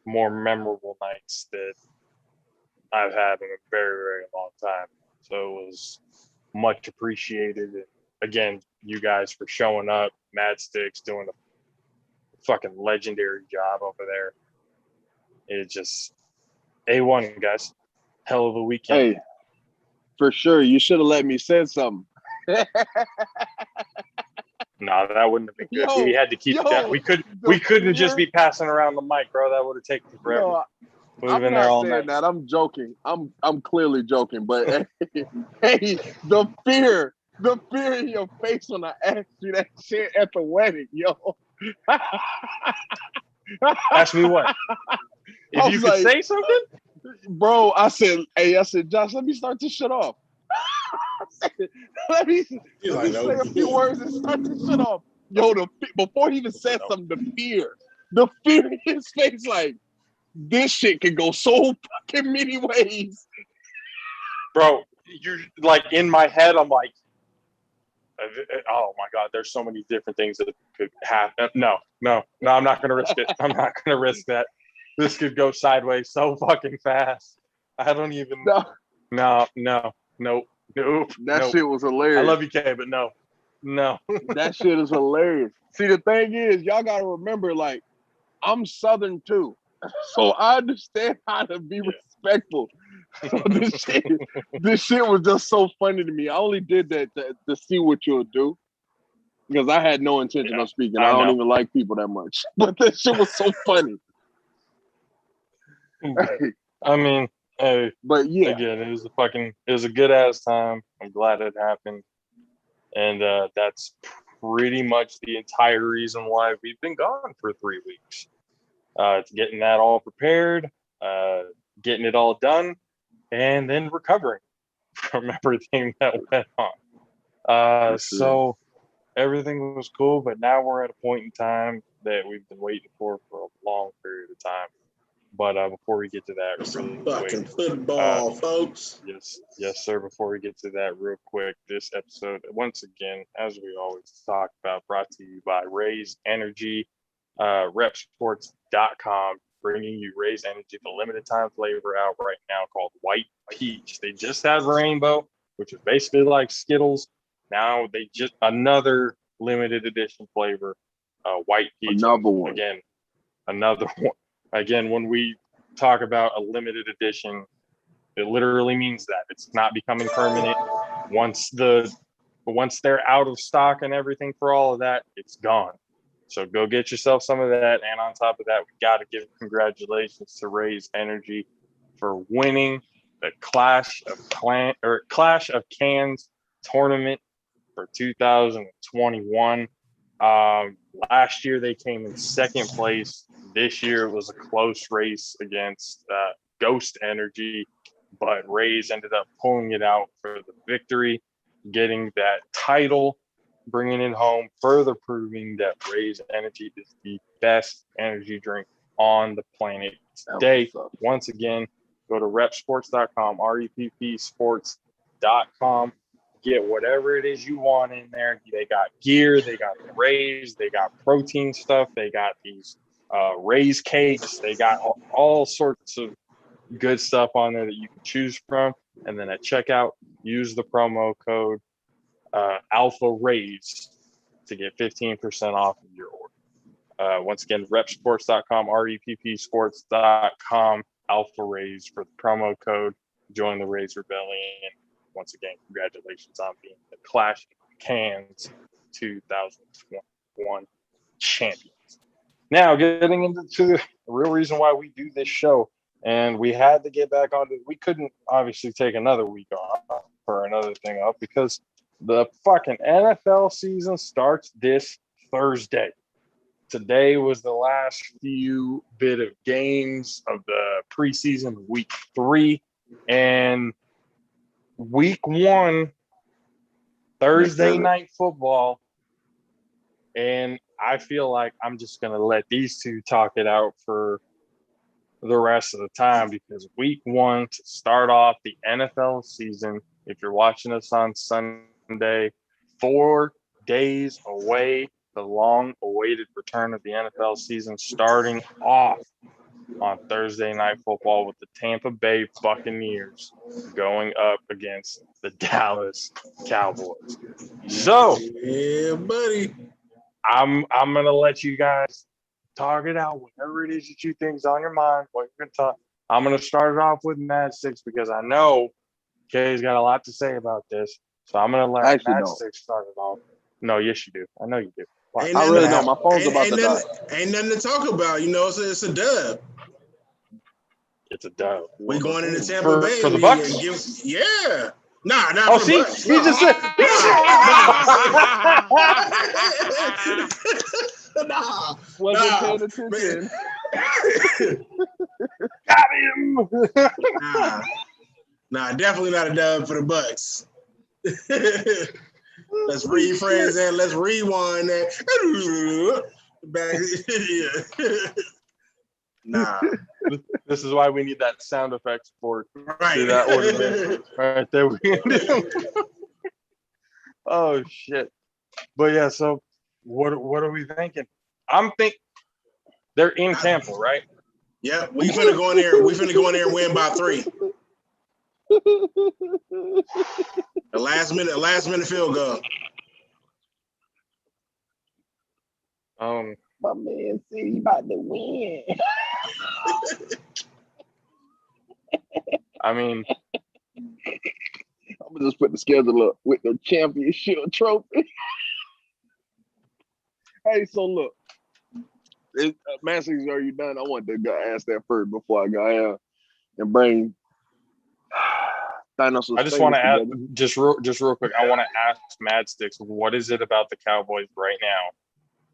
more memorable nights that I've had in a very, very long time. So it was much appreciated. And again, you guys for showing up. Mad Sticks doing a fucking legendary job over there. It just A1, guys. Hell of a weekend. Hey, for sure. You should have let me say something. No, that wouldn't have been good. Yo, we had to keep that. We couldn't just be passing around the mic, bro. That would have taken forever. No, We've I'm been there not all saying night. that. I'm joking. I'm clearly joking. But hey, the fear in your face when I asked you that shit at the wedding, yo. Ask me what? If you could say something? Bro, I said, Josh, let me start this shit off. let me say a few words and start this shit off. Yo, before he even said something, the fear in his face, like, this shit can go so fucking many ways. Bro, you're like, in my head, I'm like, oh my God, there's so many different things that could happen. No, I'm not going to risk it. I'm not going to risk that. This could go sideways so fucking fast. I don't even. No. That shit was hilarious. I love you, Kay, but no. That shit is hilarious. See, the thing is, y'all got to remember, like, I'm Southern too. So I understand how to be respectful. So this shit was just so funny to me. I only did that to see what you'll do. Because I had no intention of speaking. I don't even like people that much. But that shit was so funny. I mean, hey, but yeah. Again, it was a good ass time. I'm glad it happened. And that's pretty much the entire reason why we've been gone for 3 weeks. It's getting that all prepared, getting it all done, and then recovering from everything that went on. So everything was cool, but now we're at a point in time that we've been waiting for a long period of time. But before we get to that, really fucking football, folks. Yes, sir. Before we get to that, real quick, this episode, once again, as we always talk about, brought to you by Raise Energy, repsports.com, bringing you Raise Energy, the limited time flavor out right now called White Peach. They just had Rainbow, which is basically like Skittles. Now they just another limited edition flavor, White Peach. Another one. Again, another one. Again, when we talk about a limited edition, it literally means that it's not becoming permanent. Once they're out of stock and everything for all of that, it's gone. So go get yourself some of that. And on top of that, we got to give congratulations to Raise Energy for winning the Clash of Cans tournament for 2021. Last year they came in second place. This year it was a close race against Ghost Energy, but Raze ended up pulling it out for the victory, getting that title, bringing it home, further proving that Raze Energy is the best energy drink on the planet today. Once again, go to repsports.com, reppsports.com. Get whatever it is you want in there. They got gear, they got the Raze, they got protein stuff, they got these Raze cakes, they got all sorts of good stuff on there that you can choose from. And then at checkout, use the promo code Alpha Raze to get 15% off of your order. Once again, repsports.com, reppsports.com, Alpha Raze for the promo code. Join the Raze Rebellion. Once again, congratulations on being the Clash of Cans 2021 champions. Now, getting into the real reason why we do this show, and we had to get back on. We couldn't obviously take another week off or another thing off because the fucking NFL season starts this Thursday. Today was the last few bit of games of the preseason, week 3, and week 1 Thursday night football. And I feel like I'm just going to let these two talk it out for the rest of the time because week 1 to start off the NFL season, if you're watching us on Sunday, 4 days away, the long-awaited return of the NFL season starting off on Thursday Night Football with the Tampa Bay Buccaneers going up against the Dallas Cowboys. So, yeah, buddy. I'm gonna let you guys talk it out, whatever it is that you think's on your mind. What you're gonna talk. I'm gonna start it off with Mad Six because I know Kay's got a lot to say about this. So I'm gonna let Mad Six start it off. No, yes you do. I know you do. I really don't. My phone's about to die. Ain't nothing to talk about. You know, it's a dub. It's a dub. We going into Tampa Bay for the Bucks. Yeah. Nah, not oh, for see, the Bucks. He just said. Wasn't paying attention. Got him. Nah, definitely not a dub for the Bucks. Let's rephrase that. Let's rewind that. Back. Nah. This is why we need that sound effects board. Right. See that order right there. Oh shit. But yeah, so what are we thinking? I'm thinking they're in Tampa, right? Yeah, we finna go in there. We finna go in there and win by 3. The last minute field goal. My man said he about to win. I mean, I'm gonna just put the schedule up with the championship trophy. Hey, so look, Masters, are you done? I want to ask that first before I go out and bring Thanos. I just want to ask, just real quick. I want to ask Mad Sticks, what is it about the Cowboys right now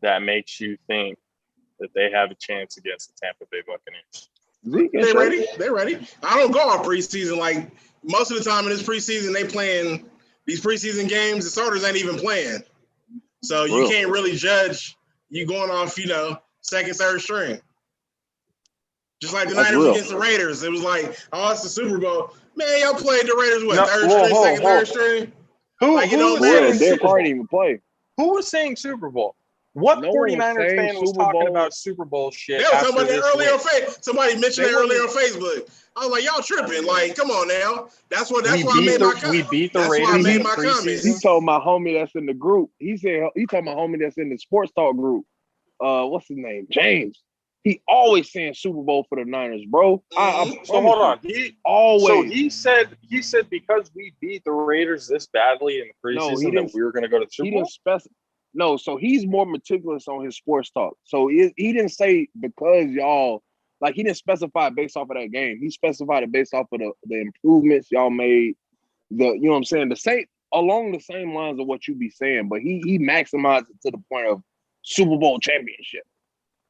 that makes you think that they have a chance against the Tampa Bay Buccaneers? They're ready. They're ready. I don't go off preseason. Like most of the time in this preseason, they playing these preseason games. The starters ain't even playing, so you can't really judge. You going off, second, third string. Just like the Niners against the Raiders, it was like, oh, it's the Super Bowl. Man, y'all played the Raiders third string. Who was saying Super Bowl? Even play. Who was saying Super Bowl? What 49ers fan was talking about Super Bowl shit? They was talking about that earlier on Facebook. Somebody mentioned that earlier on Facebook. I was like, y'all tripping. Like, come on now. That's why I made my comment. We beat the Raiders in preseason. He told my homie that's in the group. He told my homie that's in the sports talk group. What's his name? James. He always saying Super Bowl for the Niners, bro. So hold on. He said because we beat the Raiders this badly in the preseason that we were going to go to the Super Bowl. No, so he's more meticulous on his sports talk. So he didn't say because y'all, like he didn't specify it based off of that game. He specified it based off of the improvements y'all made. You know what I'm saying? The same along the same lines of what you be saying, but he maximized it to the point of Super Bowl championship.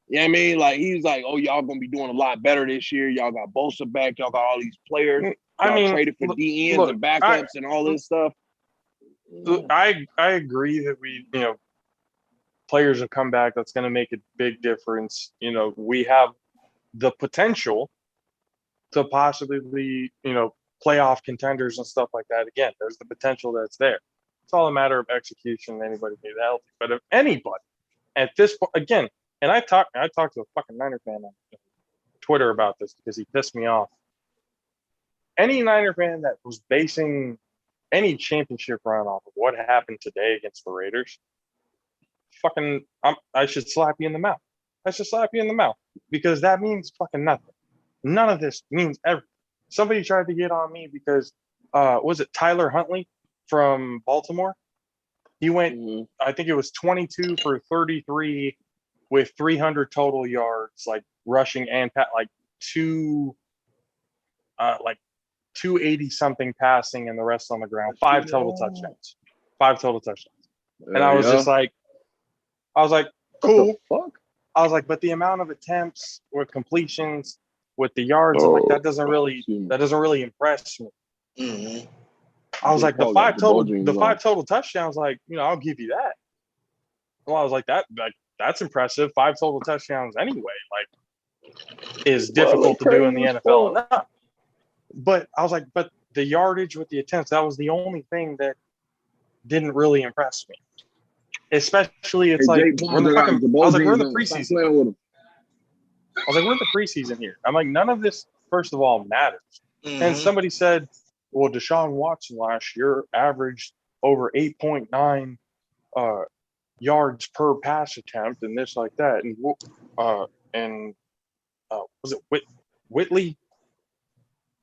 You know what I mean? Like he's like, oh, y'all gonna be doing a lot better this year. Y'all got Bosa back. Y'all got all these players. Y'all traded for DNs and backups and all this stuff. I agree that we players have come back. That's going to make a big difference. We have the potential to possibly be, playoff contenders and stuff like that. Again, there's the potential that's there. It's all a matter of execution. Anybody can be healthy, but if anybody at this point, again, and I talked to a fucking Niner fan on Twitter about this because he pissed me off. Any Niner fan that was basing any championship run off of what happened today against the Raiders, I should slap you in the mouth. I should slap you in the mouth because that means fucking nothing. None of this means everything. Somebody tried to get on me because, was it Tyler Huntley from Baltimore? He went, I think it was 22 for 33 with 300 total yards, like rushing and like 280 something passing and the rest on the ground. 5 total touchdowns. And I was just like, cool. I was like, but the amount of attempts with completions, with the yards, I'm like, that doesn't really impress me. I was like, the five Bojangles total touchdowns, like, I'll give you that. Well, I was like, that's impressive. 5 total touchdowns anyway, like, is difficult to do in the NFL enough. But I was like, but the yardage with the attempts, that was the only thing that didn't really impress me. Especially, it's like, I was like, we're in the preseason. I was like, we're in the preseason here. I'm like, none of this, first of all, matters. Mm-hmm. And somebody said, well, Deshaun Watson last year averaged over 8.9 yards per pass attempt and this like that. And was it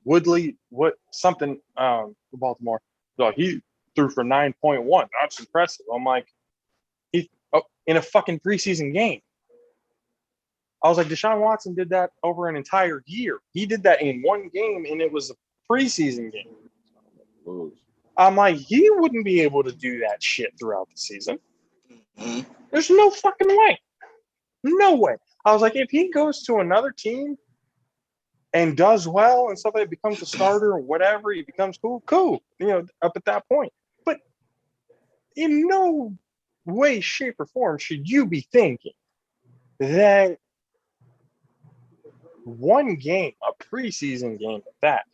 Woodley, something, Baltimore. So he threw for 9.1. That's impressive. I'm like, in a fucking preseason game. I was like, Deshaun Watson did that over an entire year. He did that in one game, and it was a preseason game. I'm like, he wouldn't be able to do that shit throughout the season. Mm-hmm. There's no fucking way. No way. I was like, if he goes to another team and does well and stuff, like that, becomes a starter or whatever, he becomes cool, up at that point. But in no way, shape, or form should you be thinking that one game, a preseason game at that,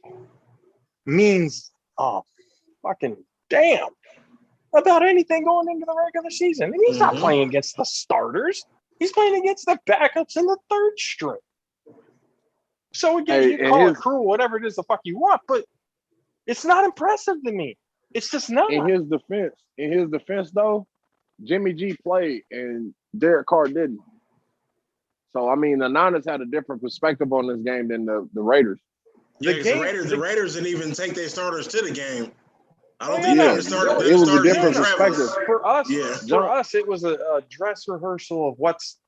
means fucking damn about anything going into the regular season. And he's not playing against the starters. He's playing against the backups in the third string. So again, you call it cruel, whatever it is the fuck you want, but it's not impressive to me. It's just not. In his defense though, Jimmy G played and Derek Carr didn't. So, I mean, the Niners had a different perspective on this game than the Raiders. Yeah, the Raiders didn't even take their starters to the game. I don't think it was a different perspective. For us, it was a dress rehearsal of what's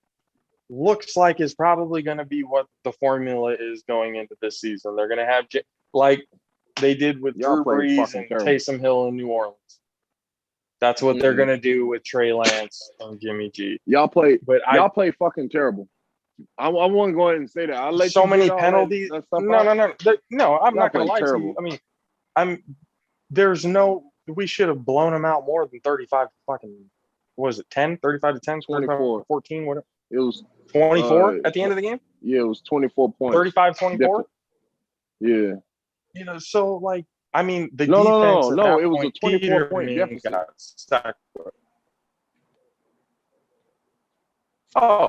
looks like is probably going to be what the formula is going into this season. They're going to have, like they did with Drew Brees and Taysom Hill in New Orleans. That's what they're going to do with Trey Lance and Jimmy G. Y'all play fucking terrible. I want to go ahead and say that. I'll let so many penalties. No. I'm not going to lie to you. I mean, we should have blown them out more than 35 fucking, what was it, 10? 35 to 10? 24. 14, whatever. It was 24 at the end of the game? Yeah, it was 24 points. 35-24? Yeah. So, like, I mean, the defense. No, it was a 24-point deficit. Got stuck. Oh,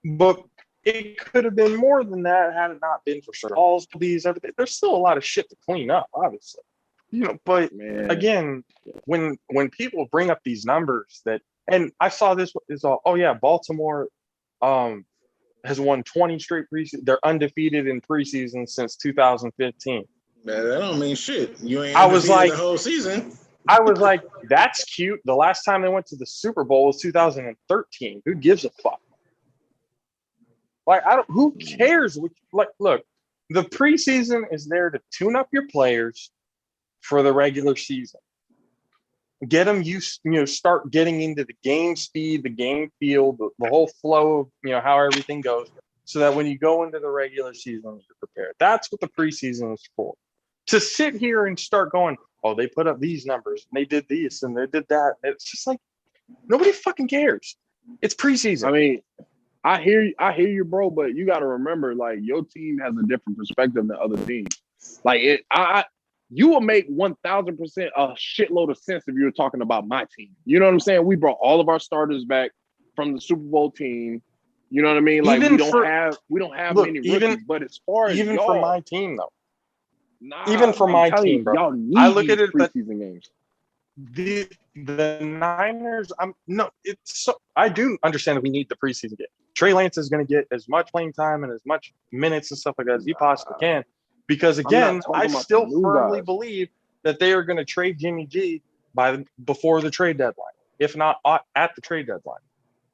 but it could have been more than that had it not been for calls, please, everything. There's still a lot of shit to clean up, obviously. But again, when people bring up these numbers and I saw this is all, Baltimore has won 20 straight preseason. They're undefeated in preseason since 2015. Man, that don't mean shit. You ain't undefeated the whole season. I was like, that's cute. The last time they went to the Super Bowl was 2013. Who gives a fuck? Like, who cares? Like, look, the preseason is there to tune up your players for the regular season. Get them used, start getting into the game speed, the game feel, the whole flow of, how everything goes, so that when you go into the regular season, you're prepared. That's what the preseason is for. To sit here and start going, oh, they put up these numbers, and they did this, and they did that. It's just like, nobody fucking cares. It's preseason. I mean, I hear you, bro, but you got to remember, like, your team has a different perspective than other teams. Like, you will make 1,000% a shitload of sense if you were talking about my team. You know what I'm saying? We brought all of our starters back from the Super Bowl team. You know what I mean? Like, we don't have many rookies, but as far as even for my team though. Nah, even for my team, bro. Y'all need I look at it preseason games. The Niners, I do understand that we need the preseason game. Trey Lance is going to get as much playing time and as much minutes and stuff like that as he possibly can. Because again, I still firmly believe that they are going to trade Jimmy G before the trade deadline, if not at the trade deadline.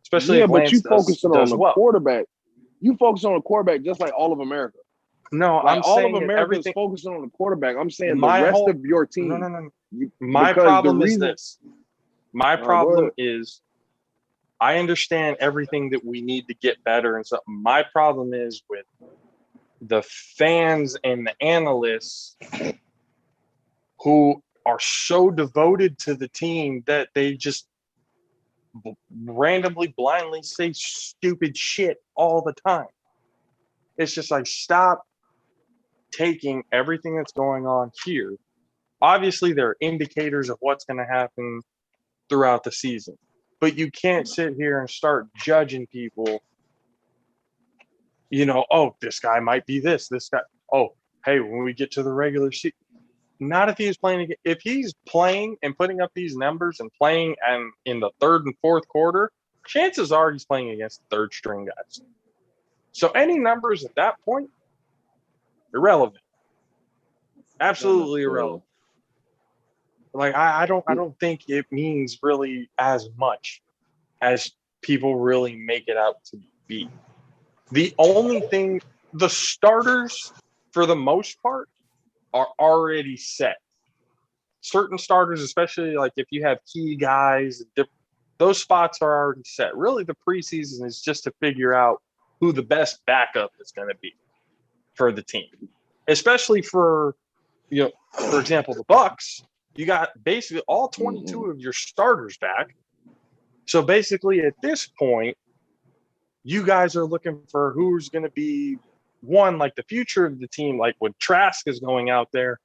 Especially if Lance focusing on the quarterback. You focus on the quarterback just like all of America. No, like I'm all saying of America is focusing on the quarterback. I'm saying the rest of your team. No. My problem is this. My problem is I understand everything that we need to get better and stuff. My problem is with the fans and the analysts who are so devoted to the team that they just randomly, blindly say stupid shit all the time. It's just like, stop taking everything that's going on here. Obviously, there are indicators of what's going to happen throughout the season, but you can't sit here and start judging people. Oh, this guy might be this guy. Oh, hey, when we get to the regular season, not if he's playing. If he's playing and putting up these numbers and playing and in the third and fourth quarter, chances are he's playing against third string guys. So any numbers at that point, irrelevant. Absolutely irrelevant. Like I don't think it means really as much as people really make it out to be. The only thing, the starters for the most part are already set. Certain starters, especially like if you have key guys, those spots are already set. Really, the preseason is just to figure out who the best backup is going to be for the team, especially for example, the Bucks. You got basically all 22 of your starters back. So basically, at this point, you guys are looking for who's going to be one, like the future of the team. Like when Trask is going out there,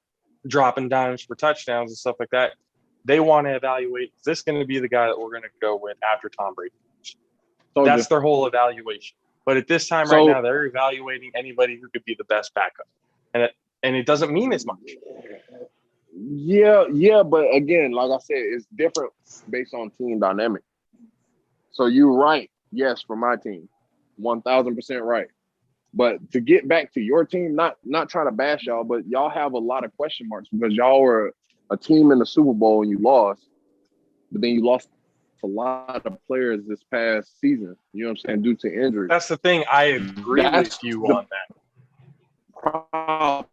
dropping dimes for touchdowns and stuff like that, they want to evaluate, is this going to be the guy that we're going to go with after Tom Brady? That's their whole evaluation. But at this time right now, they're evaluating anybody who could be the best backup. And it doesn't mean as much. Yeah, but again, like I said, it's different based on team dynamic. So you're right. Yes, for my team, 1,000% right. But to get back to your team, not trying to bash y'all, but y'all have a lot of question marks because y'all were a team in the Super Bowl and you lost, but then you lost a lot of players this past season. You know what I'm saying? Due to injury. That's the thing. I agree with you on that. Problem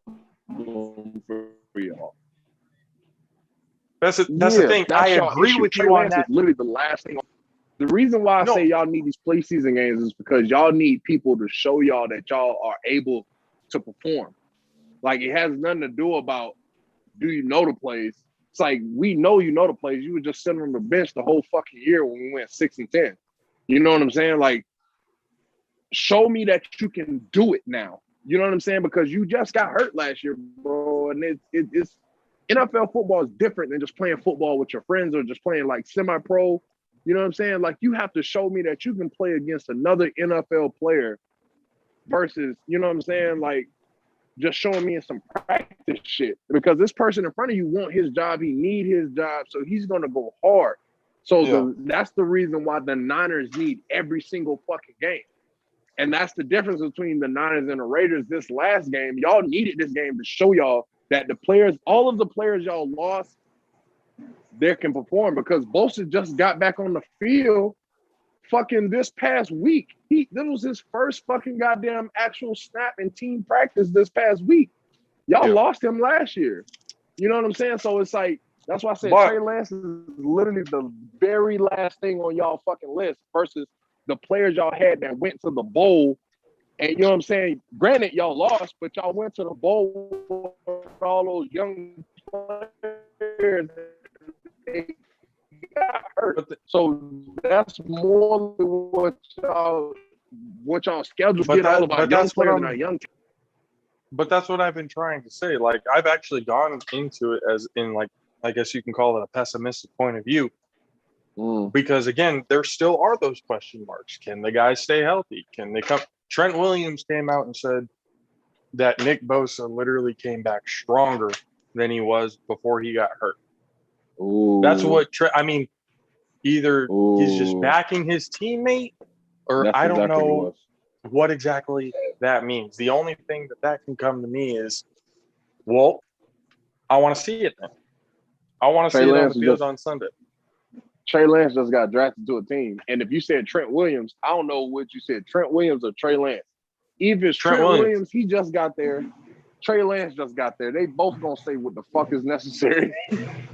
for y'all. That's the thing. I agree with you on that. Is literally the last thing. The reason why I say y'all need these preseason games is because y'all need people to show y'all that y'all are able to perform. Like, it has nothing to do about, do you know the plays? It's like, we know you know the plays. You were just sitting on the bench the whole fucking year when we went 6-10. You know what I'm saying? Like, show me that you can do it now. You know what I'm saying? Because you just got hurt last year, bro. And it's NFL football is different than just playing football with your friends or just playing like semi-pro. You know what I'm saying? Like, you have to show me that you can play against another NFL player versus, you know what I'm saying? Like, just showing me some practice shit. Because this person in front of you want his job. He need his job. So he's going to go hard. So that's the reason why the Niners need every single fucking game. And that's the difference between the Niners and the Raiders this last game. Y'all needed this game to show y'all that the players, all of the players y'all lost, they can perform because Bosa just got back on the field fucking this past week. This was his first fucking goddamn actual snap in team practice this past week. Y'all lost him last year. You know what I'm saying? So it's like, that's why I said Trey Lance is literally the very last thing on y'all fucking list versus the players y'all had that went to the bowl. And you know what I'm saying? Granted, y'all lost, but y'all went to the bowl with all those young players. They got hurt. So that's more what y'all scheduled get all about young players and our young team. But that's what I've been trying to say. Like, I've actually gone into it as in, like, I guess you can call it a pessimistic point of view. Because again, there still are those question marks. Can the guys stay healthy? Can they come? Trent Williams came out and said that Nick Bosa literally came back stronger than he was before he got hurt. Ooh. That's what either he's just backing his teammate, or that's I don't know what exactly that means. The only thing that can come to me is, well, I want to see it then. I want to see it on the field on Sunday. Trey Lance just got drafted to a team. And if you said Trent Williams, I don't know what you said, Trent Williams or Trey Lance. If it's Trent Williams, he just got there. Trey Lance just got there. They both gonna say what the fuck is necessary.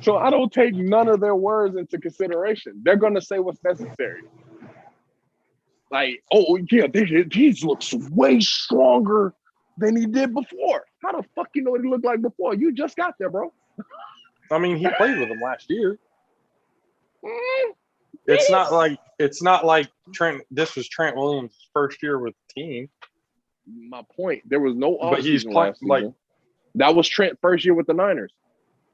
So I don't take none of their words into consideration. They're gonna say what's necessary. Like, oh yeah, he looks way stronger than he did before. How the fuck you know what he looked like before? You just got there, bro. I mean, he played with him last year. It's not like Trent. This was Trent Williams' first year with the team. My point. There was no But he's offseason playing last season. That was Trent's first year with the Niners.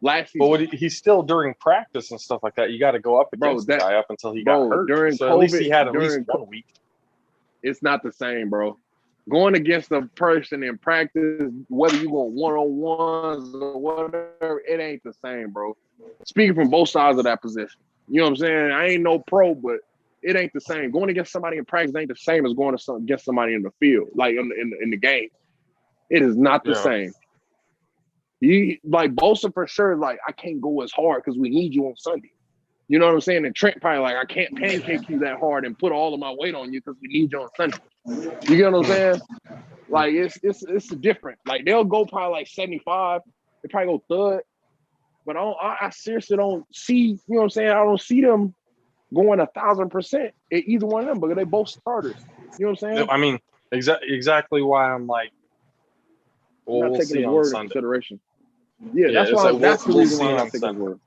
Last season. But he's still during practice and stuff like that. You got to go up against the guy up until he got hurt. During so COVID, at least he had at least 1 week. It's not the same, bro. Going against a person in practice, whether you go one-on-ones or whatever, it ain't the same, bro. Speaking from both sides of that position. You know what I'm saying? I ain't no pro, but it ain't the same. Going against somebody in practice ain't the same as going against somebody in the field, like in the game. It is not the same. You like Bosa for sure. Like, I can't go as hard because we need you on Sunday. You know what I'm saying? And Trent probably like, I can't pancake you that hard and put all of my weight on you because we need you on Sunday. You get what I'm saying? Like, it's different. Like, they'll go probably like 75. They probably go third. But I seriously don't see, you know what I'm saying? I don't see them going 1,000% at either one of them because they both starters. You know what I'm saying? I mean, exactly why I'm like, well, we'll see on Sunday. Consideration. Yeah, that's why. Like, that's the reason why I'm not taking his word.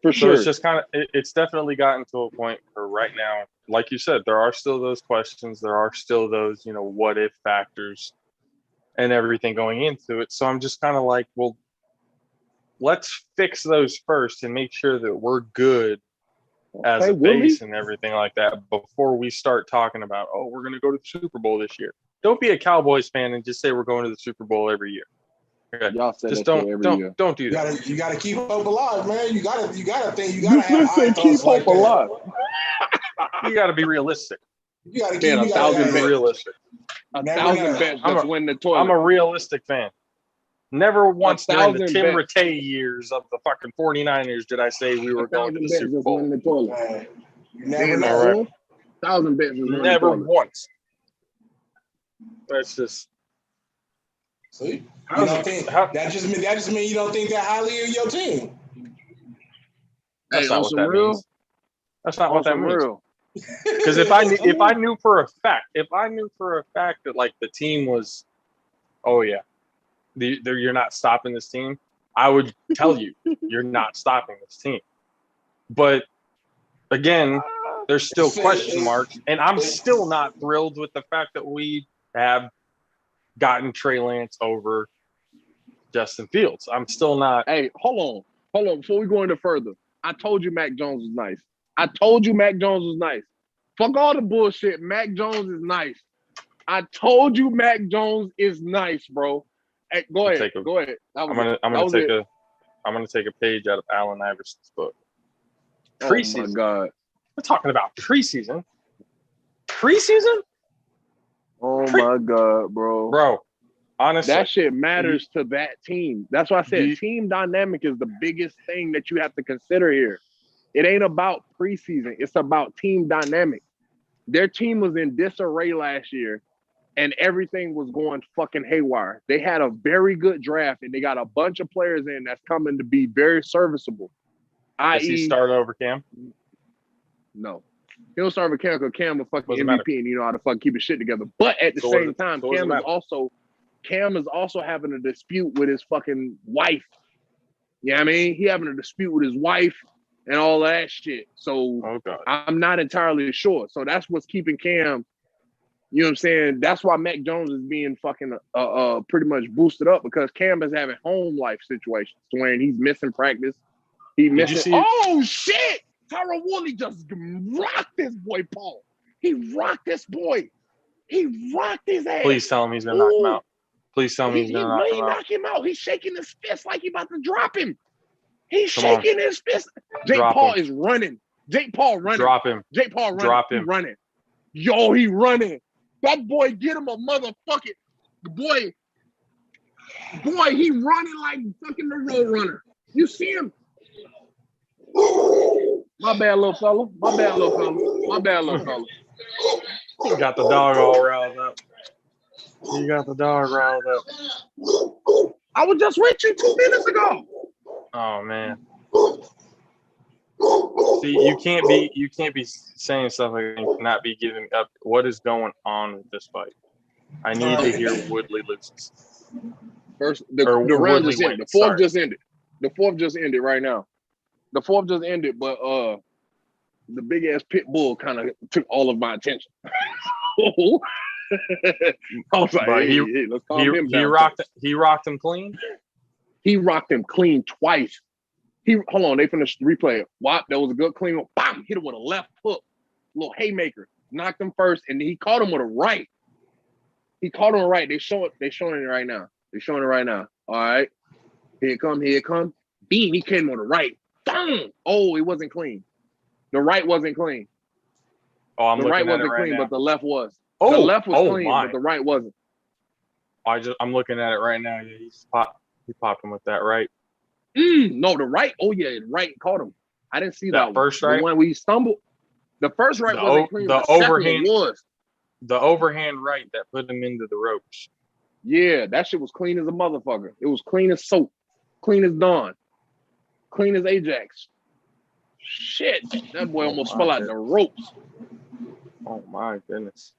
For sure. So it's just kind of, it's definitely gotten to a point where right now, like you said, there are still those questions. There are still those, what if factors and everything going into it. So I'm just kind of like, well, let's fix those first and make sure that we're good as a base and everything like that before we start talking about, oh, we're going to go to the Super Bowl this year. Don't be a Cowboys fan and just say we're going to the Super Bowl every year. Okay. Y'all say just don't do that. You gotta keep hope alive, man. You gotta think. You gotta have high keep hope alive. You gotta be realistic. You gotta be realistic. 1,000 bets just win the toilet. I'm a realistic fan. Never once during the Tim Rattay years of the fucking 49ers did I say we were going to the Super Bowl. Man, you never know. know. Right. 1,000 bets. Never once. That's just. See, you don't think that just means you don't think that highly of your team. That's not what that means. That's not what that means. Because if I knew for a fact that like the team was, oh yeah, you're not stopping this team, I would tell you you're not stopping this team. But again, there's still question marks, and I'm still not thrilled with the fact that we have gotten Trey Lance over Justin Fields. I'm still not. Hey, hold on. Before we go into further, I told you Mac Jones was nice. Fuck all the bullshit. Mac Jones is nice. I told you Mac Jones is nice, bro. Hey, go ahead. I'm gonna take a page out of Allen Iverson's book. Preseason. Oh my God. We're talking about preseason. Oh my God, bro. Honestly, that shit matters to that team. That's why I said team dynamic is the biggest thing that you have to consider here. It ain't about preseason. It's about team dynamic. Their team was in disarray last year, and everything was going fucking haywire. They had a very good draft, and they got a bunch of players in that's coming to be very serviceable. Does he start over Cam? No. He'll start over Cam because Cam a fucking MVP and you know how to fucking keep his shit together. But at the same time, Cam is also having a dispute with his fucking wife. You know what I mean? He having a dispute with his wife and all that shit. So I'm not entirely sure. So that's what's keeping Cam, you know what I'm saying? That's why Mac Jones is being fucking pretty much boosted up because Cam is having home life situations where he's missing practice. Oh shit! Tyrone Woodley just rocked this boy, Paul. He rocked this boy. He rocked his ass. Please tell him he's gonna knock him out. Please tell me he's gonna knock him out. He's shaking his fist like he about to drop him. He's shaking his fist. Jake Paul is running. Drop him. Jake Paul running. Drop him. He running. Yo, he running. That boy, get him a motherfucking boy. Boy, he running like fucking the road runner. You see him? My bad, little fella. He got the dog all riled up. I was just with you 2 minutes ago. Oh man. See, you can't be saying stuff like that and not be giving up what is going on with this fight. I need to hear Woodley loses. First, the round just ended. The fourth just ended. The fourth just ended right now. The fourth just ended, but the big ass pit bull kind of took all of my attention. I was like, hey, let's calm him down. He rocked him clean. He rocked him clean twice. Hold on, they finished the replay. Wop, that was a good clean one. Bam, hit him with a left hook, little haymaker. Knocked him first, and he caught him with a right. He caught him right. They're showing it right now. They're showing it right now. All right, here it come. Beam, he came with a right. Boom. Oh, it wasn't clean. The right wasn't clean. Oh, I'm looking at it right now. The right wasn't clean, but the left was. Oh, the left was clean, my. but the right wasn't. I'm looking at it right now. Yeah, he popped him with that right. No, the right. Oh yeah, the right caught him. I didn't see that first one. right. The one we stumbled. The first right wasn't clean. The overhand was. The overhand right that put him into the ropes. Yeah, that shit was clean as a motherfucker. It was clean as soap, clean as Dawn, clean as Ajax. Shit, that boy almost fell out the ropes. Oh my goodness.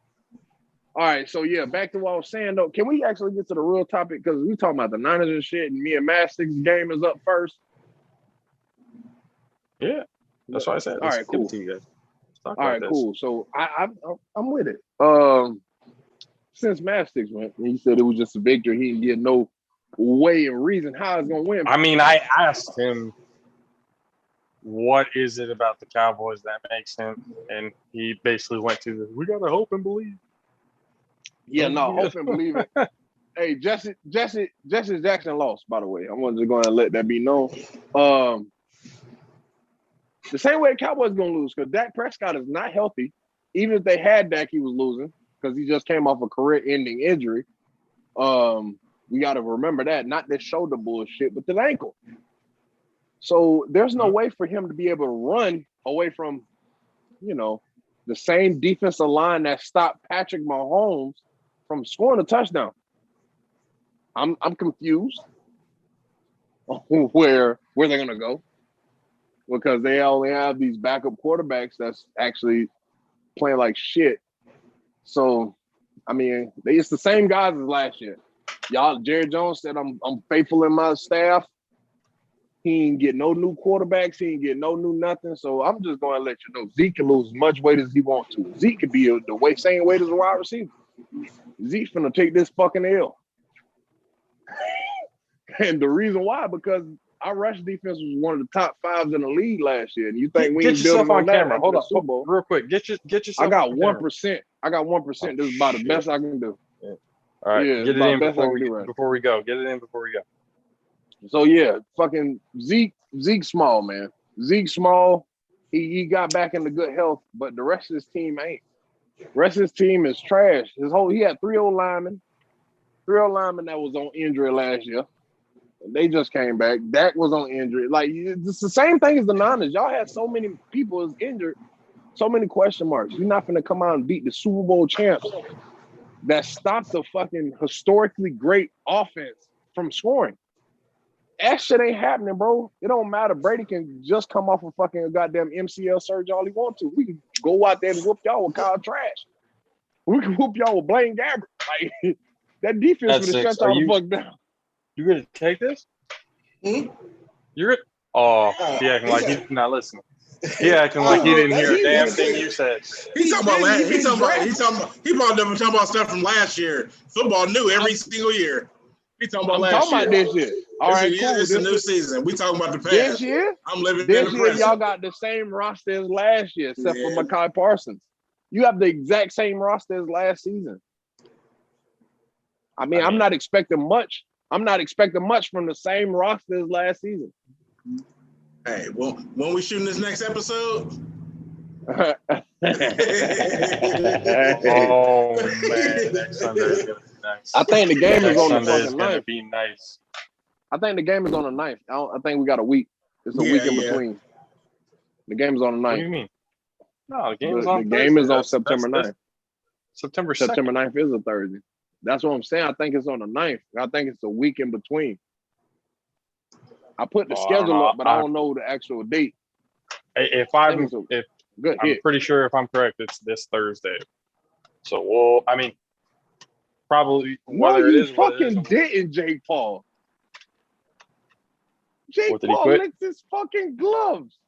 All right, so yeah, back to what I was saying though. Can we actually get to the real topic? Because we talking about the Niners and shit, and me and Mastic's game is up first. Yeah, that's what I said. All right, cool. To you guys. All right, cool. So I'm with it. Since Mastic's went, and he said it was just a victory. He didn't get no way and reason how it's gonna win. I mean, I asked him, what is it about the Cowboys that makes him? And he basically went to we gotta hope and believe. Yeah, no, hope and believe it. Hey, Jesse Jackson lost, by the way. I wanted to go and let that be known. The same way the Cowboys gonna lose, because Dak Prescott is not healthy. Even if they had Dak, he was losing because he just came off a career-ending injury. We got to remember that, not this shoulder bullshit, but the ankle. So there's no way for him to be able to run away from, the same defensive line that stopped Patrick Mahomes from scoring a touchdown. I'm confused where they're gonna go, because they only have these backup quarterbacks that's actually playing like shit. So, I mean, it's the same guys as last year. Y'all, Jerry Jones said, I'm faithful in my staff. He ain't get no new quarterbacks. He ain't get no new nothing. So I'm just going to let you know, Zeke can lose as much weight as he wants to. Zeke could be the same weight as a wide receiver. Zeke's finna take this fucking L. And the reason why, because our rush defense was one of the top 5s in the league last year. And you think we ain't building on camera? Hold on, real quick. Get yourself. I got 1%. I got 1%. This is about the best I can do. Yeah. All right, get it in before we go. Get it in before we go. So yeah, fucking Zeke small, man. Zeke small. He got back into good health, but the rest of his team ain't. The rest of his team is trash. He had 3 old linemen that was on injury last year. They just came back. Dak was on injury. Like, it's the same thing as the Niners. Y'all had so many people injured, so many question marks. You're not going to come out and beat the Super Bowl champs that stopped the fucking historically great offense from scoring. That shit ain't happening, bro. It don't matter. Brady can just come off a fucking goddamn MCL surgery all he wants to. We can go out there and whoop y'all with Kyle Trash. We can whoop y'all with Blaine Gabbert. Like, that defense would have shut y'all the fuck down. You gonna take this? You're good. Oh, he acting like he's not listening. He acting like he didn't hear a damn thing you said. He talking about stuff from last year. Football new every single year. He talking about last year. This year. All right, cool. It's a new season. We talking about the past. This year, I'm living this in the year. present. Y'all got the same roster as last year, except for Mekhi Parsons. You have the exact same roster as last season. I mean, I'm not expecting much. I'm not expecting much from the same roster as last season. Hey, well, when we shooting this next episode? Oh man, next Sunday is gonna be nice. I think the game is on the fucking gonna 9th. be nice. I think the game is on the 9th. I think we got a week. It's a week in between. The game is on the 9th. What do you mean? No, the game is on. The game is on September 9th. September 2nd. September 9th is a Thursday. That's what I'm saying. I think it's on the 9th. I think it's a week in between. I put the schedule up, but I don't know the actual date. I'm pretty sure if I'm correct, it's this Thursday. So probably whether it is fucking didn't, Jake Paul. Jake Paul licked his fucking gloves.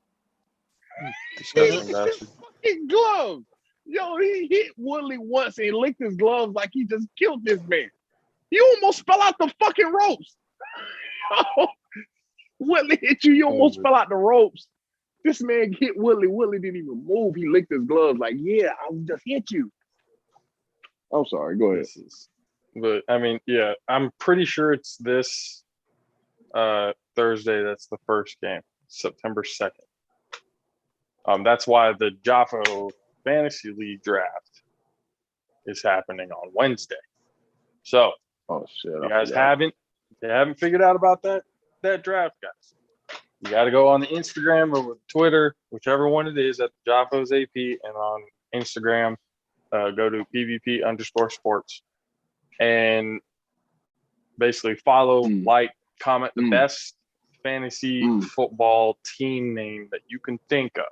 He licked his fucking gloves. Yo, he hit Woodley once and he licked his gloves like he just killed this man. He almost fell out the fucking ropes. Woodley hit you, you almost fell out the ropes. This man hit Woodley. Woodley didn't even move. He licked his gloves like, yeah, I just hit you. I'm sorry. Go ahead. But I mean, yeah, I'm pretty sure it's this Thursday. That's the first game, September 2nd. That's why the JAFFO Fantasy League draft is happening on Wednesday. So, oh shit, you guys haven't figured out about that draft, guys. You got to go on the Instagram or Twitter, whichever one it is, at JAFFO's AP, and on Instagram, go to PVP_sports and basically follow, like, comment the best fantasy football team name that you can think of.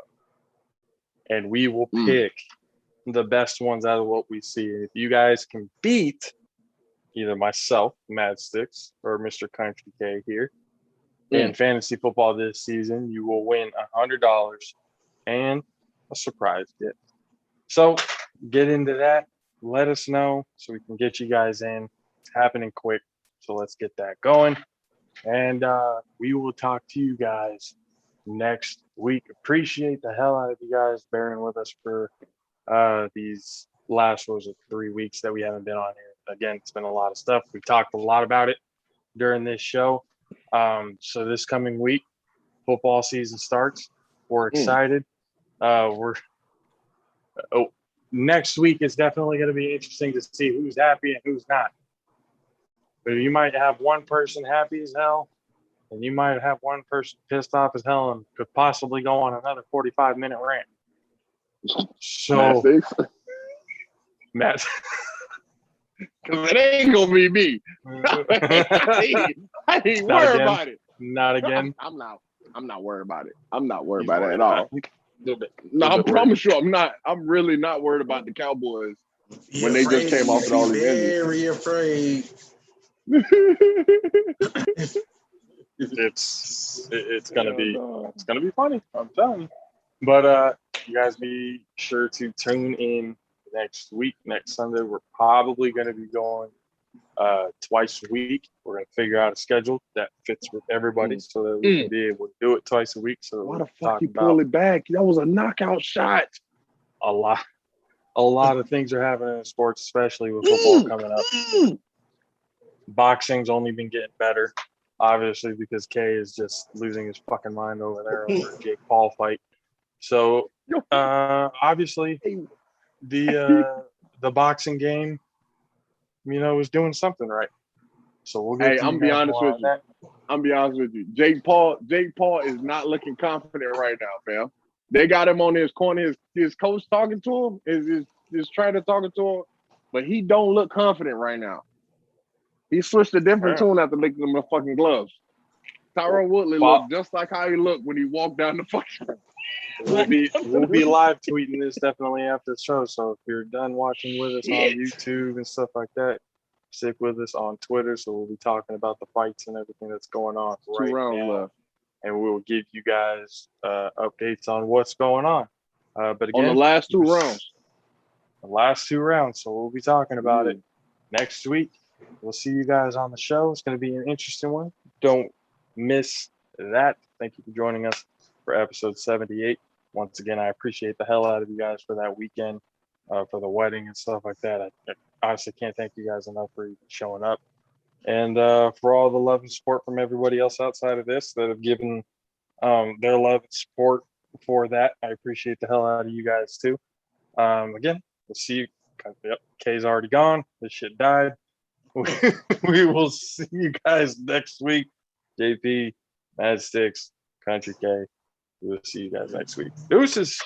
And we will pick the best ones out of what we see. If you guys can beat either myself, Mad Sticks, or Mr. Country K here in fantasy football this season, you will win $100 and a surprise gift. So get into that. Let us know so we can get you guys in. It's happening quick. So let's get that going. And we will talk to you guys next week. Appreciate the hell out of you guys bearing with us for these last 3 weeks that we haven't been on here. Again, it's been a lot of stuff. We talked a lot about it during this show. So this coming week, football season starts. We're excited. Next week is definitely going to be interesting to see who's happy and who's not. But you might have one person happy as hell, and you might have one person pissed off as hell and could possibly go on another 45-minute rant. So, Matt, because it ain't gonna be me. I ain't worried about it. Not again. I'm not worried about it. I'm not worried about it at all. No, I promise you, I'm not. I'm really not worried about the Cowboys when they just came off with all these injuries. Very afraid. It's gonna be funny. I'm telling you. But you guys be sure to tune in next week. Next Sunday, we're probably going to be going twice a week. We're going to figure out a schedule that fits with everybody so that we can be able to do it twice a week. So why the fuck you pull it back? That was a knockout shot. A lot of things are happening in sports, especially with football coming up. Boxing's only been getting better, obviously, because Kay is just losing his fucking mind over there over a Jake Paul fight. So obviously the boxing game, is doing something right. So we'll get I'm be honest with you. Jake Paul is not looking confident right now, fam. They got him on his corner. His coach talking to him, is trying to talk to him, but he don't look confident right now. He switched a different tune after licking him the fucking gloves. Tyron Woodley looked just like how he looked when he walked down the fucking. We'll be live tweeting this definitely after the show. So if you're done watching with us on YouTube and stuff like that, stick with us on Twitter. So we'll be talking about the fights and everything that's going on right 2 rounds now. left. And we'll give you guys updates on what's going on. But again, on the last 2 rounds. The last 2 rounds. So we'll be talking about it next week. We'll see you guys on the show. It's going to be an interesting one. Don't miss that. Thank you for joining us for episode 78. Once again, I appreciate the hell out of you guys for that weekend, for the wedding and stuff like that. I honestly can't thank you guys enough for showing up. And for all the love and support from everybody else outside of this that have given their love and support for that. I appreciate the hell out of you guys too. Again, we'll see you. Yep, Kay's already gone. This shit died. We will see you guys next week. JP, Mad Sticks, Country K. We'll see you guys next week. Deuces.